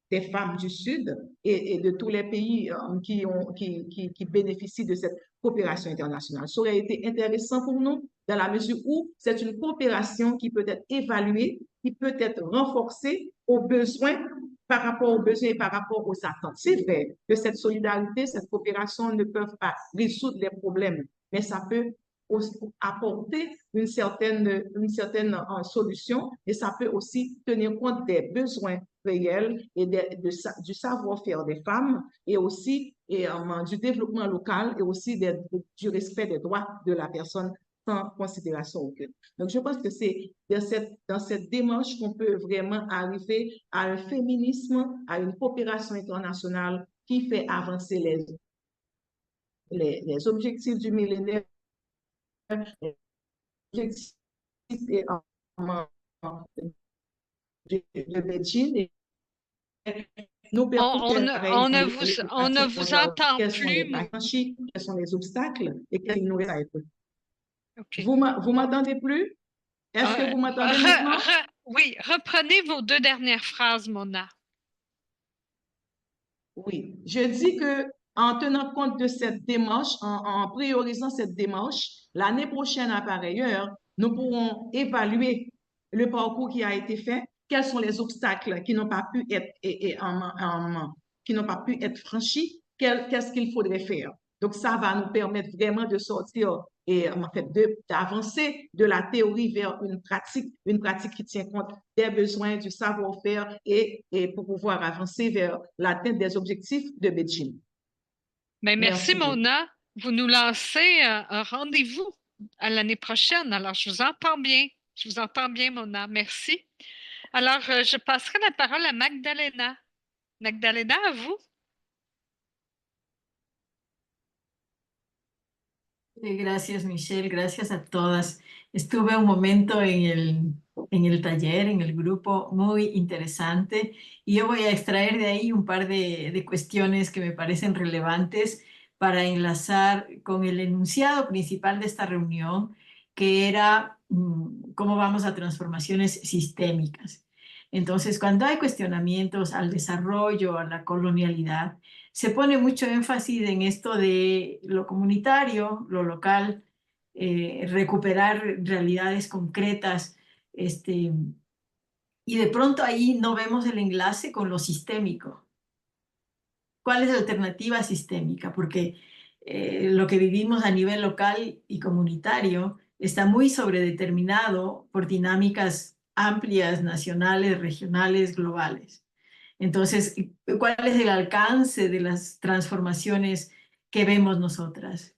des femmes du Sud et de tous les pays qui bénéficient de cette coopération internationale. Ça aurait été intéressant pour nous dans la mesure où c'est une coopération qui peut être évaluée, qui peut être renforcée aux besoins, par rapport aux besoins et par rapport aux attentes. C'est vrai que cette solidarité, cette coopération ne peuvent pas résoudre les problèmes, mais ça peut apporter une certaine solution et ça peut aussi tenir compte des besoins réels et du savoir-faire des femmes et aussi du développement local et aussi du respect des droits de la personne sans considération aucune. Donc, je pense que c'est dans cette démarche qu'on peut vraiment arriver à un féminisme, à une coopération internationale qui fait avancer les objectifs du millénaire, les objectifs de Beijing. On ne vous entend plus. Quels sont les obstacles et quels nous restent à être. Okay. Vous m'entendez plus? Est-ce que vous m'entendez maintenant? Oui, reprenez vos 2 dernières phrases, Mona. Oui, je dis que en tenant compte de cette démarche, en priorisant cette démarche, l'année prochaine, à pareille heure, nous pourrons évaluer le parcours qui a été fait, quels sont les obstacles qui n'ont pas pu être franchis, qu'est-ce qu'il faudrait faire. Donc, ça va nous permettre vraiment de sortir et en fait d'avancer de la théorie vers une pratique qui tient compte des besoins, du savoir-faire et pour pouvoir avancer vers l'atteinte des objectifs de Beijing. Mais merci Mona. Vous nous lancez un rendez-vous à l'année prochaine. Alors, je vous entends bien. Je vous entends bien, Mona. Merci. Alors, je passerai la parole à Magdalena. Magdalena, à vous. Gracias, Michelle. Gracias a todas. Estuve un momento en el taller, en el grupo, muy interesante. Y yo voy a extraer de ahí un par de cuestiones que me parecen relevantes para enlazar con el enunciado principal de esta reunión, que era cómo vamos a transformaciones sistémicas. Entonces, cuando hay cuestionamientos al desarrollo, a la colonialidad, se pone mucho énfasis en esto de lo comunitario, lo local, recuperar realidades concretas, y de pronto ahí no vemos el enlace con lo sistémico. ¿Cuál es la alternativa sistémica? Porque lo que vivimos a nivel local y comunitario está muy sobredeterminado por dinámicas amplias, nacionales, regionales, globales. Entonces, ¿cuál es el alcance de las transformaciones que vemos nosotras?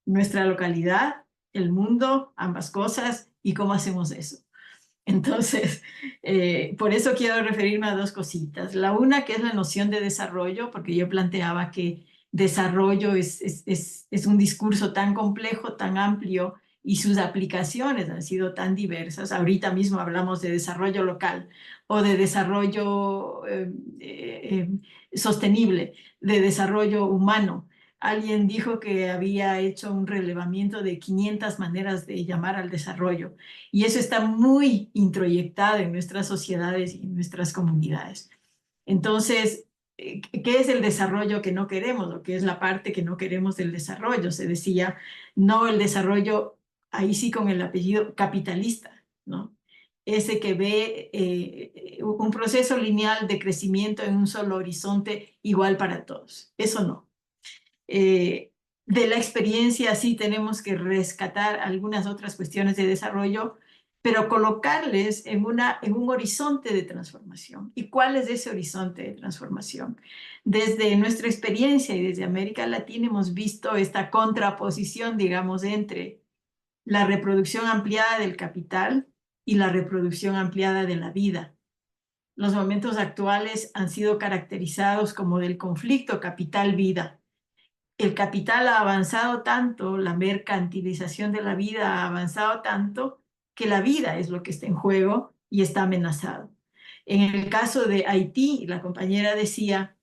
Nuestra localidad, el mundo, ambas cosas, y cómo hacemos eso. Entonces, por eso quiero referirme a 2 cositas. La una, que es la noción de desarrollo, porque yo planteaba que desarrollo es un discurso tan complejo, tan amplio, y sus aplicaciones han sido tan diversas. Ahorita mismo hablamos de desarrollo local o de desarrollo sostenible, de desarrollo humano. Alguien dijo que había hecho un relevamiento de 500 maneras de llamar al desarrollo, y eso está muy introyectado en nuestras sociedades y en nuestras comunidades. Entonces, ¿qué es el desarrollo que no queremos o qué es la parte que no queremos del desarrollo? Se decía, no el desarrollo, ahí sí con el apellido capitalista, ¿no? Ese que ve un proceso lineal de crecimiento en un solo horizonte igual para todos. Eso no. De la experiencia sí tenemos que rescatar algunas otras cuestiones de desarrollo, pero colocarles en un horizonte de transformación. ¿Y cuál es ese horizonte de transformación? Desde nuestra experiencia y desde América Latina hemos visto esta contraposición, digamos, entre la reproducción ampliada del capital y la reproducción ampliada de la vida. Los momentos actuales han sido caracterizados como del conflicto capital-vida. El capital ha avanzado tanto, la mercantilización de la vida ha avanzado tanto, que la vida es lo que está en juego y está amenazado. En el caso de Haití, la compañera decía,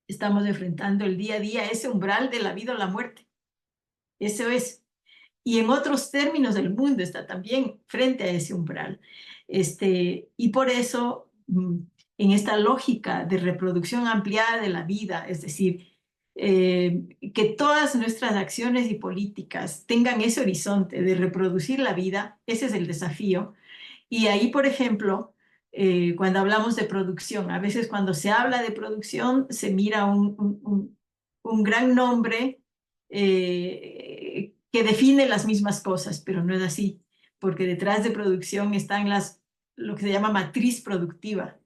estamos enfrentando el día a día ese umbral de la vida o la muerte. Eso es. Y en otros términos del mundo está también frente a ese umbral. Y por eso, en esta lógica de reproducción ampliada de la vida, es decir, que todas nuestras acciones y políticas tengan ese horizonte de reproducir la vida, ese es el desafío. Y ahí, por ejemplo, cuando hablamos de producción, a veces cuando se habla de producción se mira un gran nombre que define las mismas cosas, pero no es así, porque detrás de producción están lo que se llama matriz productiva.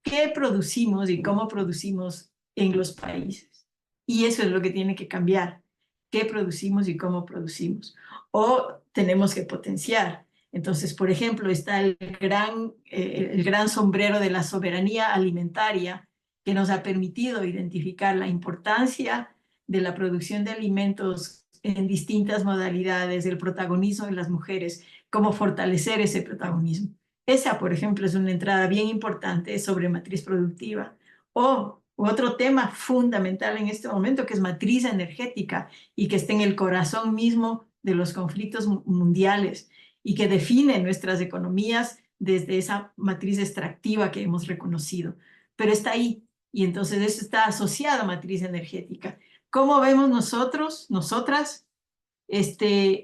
¿Qué producimos y cómo producimos en los países? Y eso es lo que tiene que cambiar. ¿Qué producimos y cómo producimos? O tenemos que potenciar. Entonces, por ejemplo, está el gran sombrero de la soberanía alimentaria que nos ha permitido identificar la importancia de la producción de alimentos en distintas modalidades, el protagonismo de las mujeres, cómo fortalecer ese protagonismo. Esa, por ejemplo, es una entrada bien importante sobre matriz productiva. O otro tema fundamental en este momento, que es matriz energética y que está en el corazón mismo de los conflictos mundiales y que define nuestras economías desde esa matriz extractiva que hemos reconocido. Pero está ahí, y entonces eso está asociado a matriz energética. ¿Cómo vemos nosotras,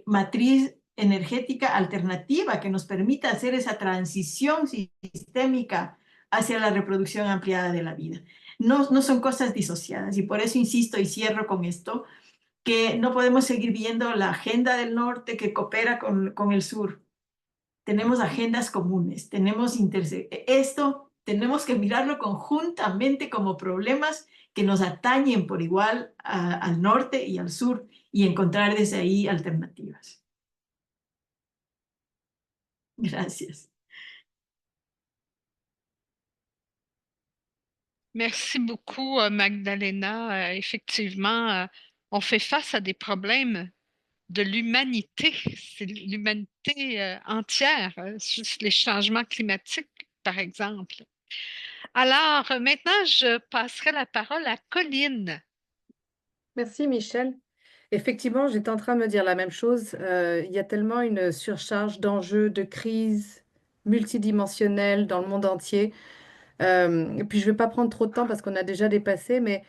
matriz energética alternativa que nos permita hacer esa transición sistémica hacia la reproducción ampliada de la vida? No son cosas disociadas, y por eso insisto y cierro con esto, que no podemos seguir viendo la agenda del norte que coopera con el sur. Tenemos agendas comunes, esto tenemos que mirarlo conjuntamente como problemas que nos atañen por igual al norte y al sur y encontrar desde ahí alternativas. Gracias. Merci beaucoup, Magdalena. Effectivement, on fait face à des problèmes de l'humanité. C'est l'humanité entière, juste les changements climatiques, par exemple. Alors, maintenant, je passerai la parole à Colline. Merci Michel. Effectivement, j'étais en train de me dire la même chose. Il y a tellement une surcharge d'enjeux, de crises multidimensionnelles dans le monde entier. Et puis, je ne vais pas prendre trop de temps parce qu'on a déjà dépassé, mais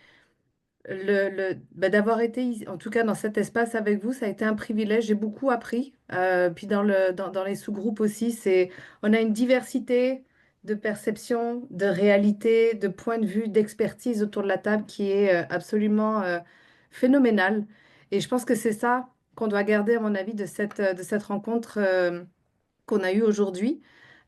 d'avoir été, en tout cas dans cet espace avec vous, ça a été un privilège. J'ai beaucoup appris. Puis dans les sous-groupes aussi, on a une diversité de perceptions, de réalités, de points de vue, d'expertise autour de la table qui est absolument phénoménale. Et je pense que c'est ça qu'on doit garder, à mon avis, de cette rencontre qu'on a eue aujourd'hui.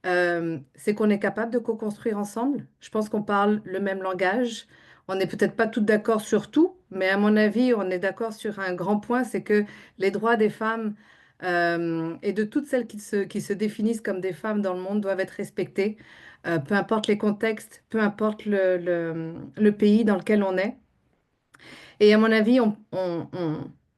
C'est qu'on est capable de co-construire ensemble. Je pense qu'on parle le même langage. On n'est peut-être pas toutes d'accord sur tout, mais à mon avis, on est d'accord sur un grand point, c'est que les droits des femmes et de toutes celles qui se définissent comme des femmes dans le monde doivent être respectés, peu importe les contextes, peu importe le pays dans lequel on est. Et à mon avis, on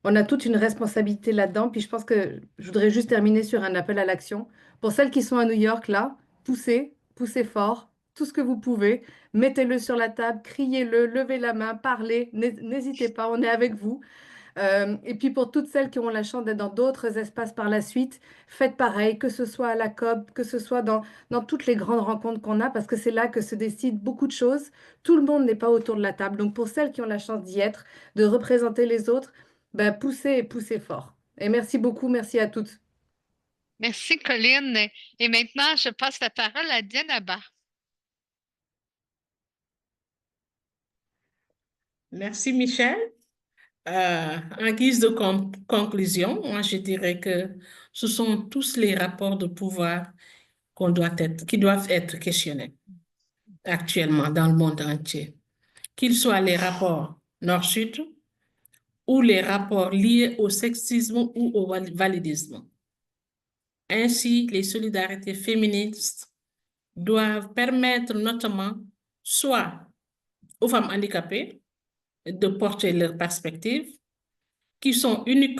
a toute une responsabilité là-dedans. Puis je pense que je voudrais juste terminer sur un appel à l'action. Pour celles qui sont à New York, là, poussez fort, tout ce que vous pouvez. Mettez-le sur la table, criez-le, levez la main, parlez. N'hésitez pas, on est avec vous. Et puis pour toutes celles qui ont la chance d'être dans d'autres espaces par la suite, faites pareil, que ce soit à la COP, que ce soit dans toutes les grandes rencontres qu'on a, parce que c'est là que se décident beaucoup de choses. Tout le monde n'est pas autour de la table. Donc pour celles qui ont la chance d'y être, de représenter les autres, ben, poussez fort. Et merci beaucoup, merci à toutes. Merci Colline. Et maintenant, je passe la parole à Dienaba. Merci Michel. En guise de conclusion, moi je dirais que ce sont tous les rapports de pouvoir qui doivent être questionnés actuellement dans le monde entier, qu'ils soient les rapports nord-sud ou les rapports liés au sexisme ou au validisme. Ainsi, les solidarités féministes doivent permettre notamment soit aux femmes handicapées de porter leurs perspectives qui sont uniques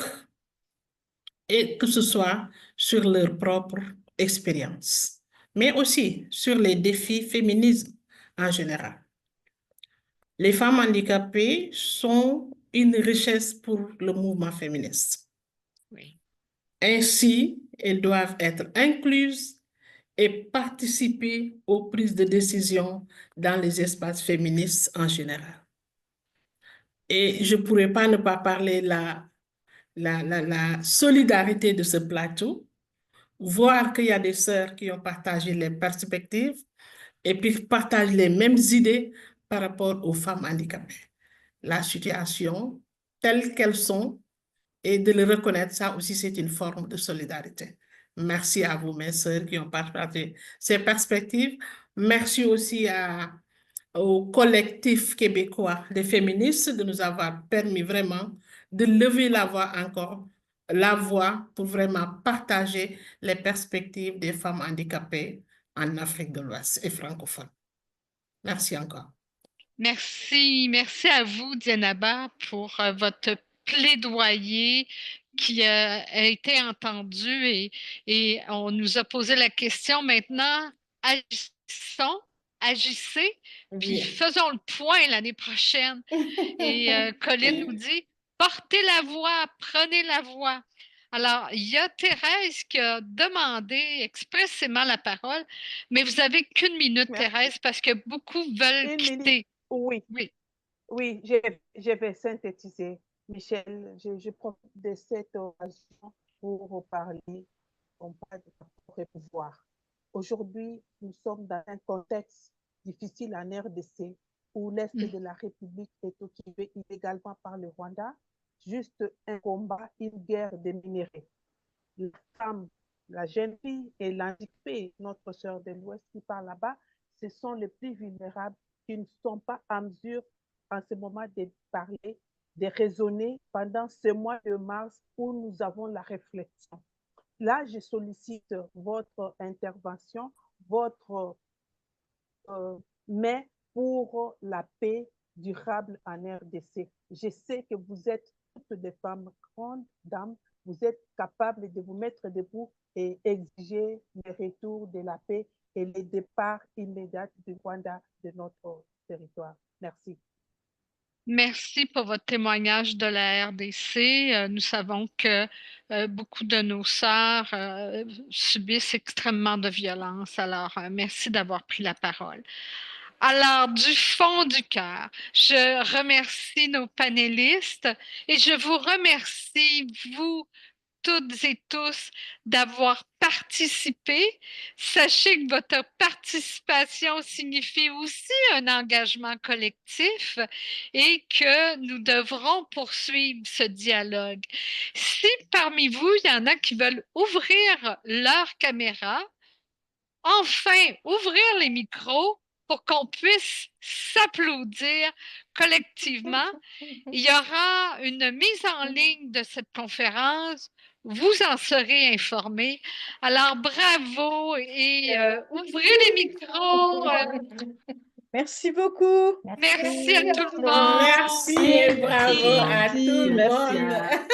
et que ce soit sur leur propre expérience, mais aussi sur les défis féminisme en général. Les femmes handicapées sont une richesse pour le mouvement féministe. Oui. Ainsi, elles doivent être incluses et participer aux prises de décision dans les espaces féministes en général. Et je ne pourrais pas ne pas parler la solidarité de ce plateau, voir qu'il y a des sœurs qui ont partagé les perspectives et puis partagent les mêmes idées par rapport aux femmes handicapées. La situation telle qu'elles sont et de le reconnaître, ça aussi c'est une forme de solidarité. Merci à vous, mes sœurs, qui ont partagé ces perspectives. Merci aussi au collectif québécois des féministes de nous avoir permis vraiment de lever la voix encore, la voix pour vraiment partager les perspectives des femmes handicapées en Afrique de l'Ouest et francophone. Merci encore. Merci, merci à vous, Dienaba, pour votre plaidoyer qui a été entendu et on nous a posé la question. Maintenant, agissez, puis faisons le point l'année prochaine. Et Colline nous dit, portez la voix, prenez la voix. Alors, il y a Thérèse qui a demandé expressément la parole, mais vous n'avez qu'une minute, Merci. Thérèse, parce que beaucoup veulent quitter. Oui, oui, oui, je vais synthétiser. Michel, je profite de cette occasion pour parler, on parle de propre pouvoir. Aujourd'hui, nous sommes dans un contexte difficile en RDC où l'Est de la République est occupé illégalement par le Rwanda, juste un combat, une guerre des minéraux. La femme, la jeune fille et l'handicapée, notre sœur de l'Ouest qui parle là-bas, ce sont les plus vulnérables qui ne sont pas en mesure en ce moment de parler, de raisonner pendant ce mois de mars où nous avons la réflexion. Là, je sollicite votre intervention, votre mais pour la paix durable en RDC. Je sais que vous êtes toutes des femmes grandes dames, vous êtes capables de vous mettre debout et exiger le retour de la paix et le départ immédiat du Rwanda de notre territoire. Merci. Merci pour votre témoignage de la RDC. Nous savons que beaucoup de nos sœurs subissent extrêmement de violence. Alors, merci d'avoir pris la parole. Alors, du fond du cœur, je remercie nos panélistes et je vous remercie, vous, toutes et tous, d'avoir participé. Sachez que votre participation signifie aussi un engagement collectif et que nous devrons poursuivre ce dialogue. Si parmi vous, il y en a qui veulent ouvrir leur caméra, enfin ouvrir les micros pour qu'on puisse s'applaudir collectivement. Il y aura une mise en ligne de cette conférence. Vous en serez informés. Alors, bravo et ouvrez les micros. Merci beaucoup. Merci à tout le monde. Merci et bravo à tout le monde.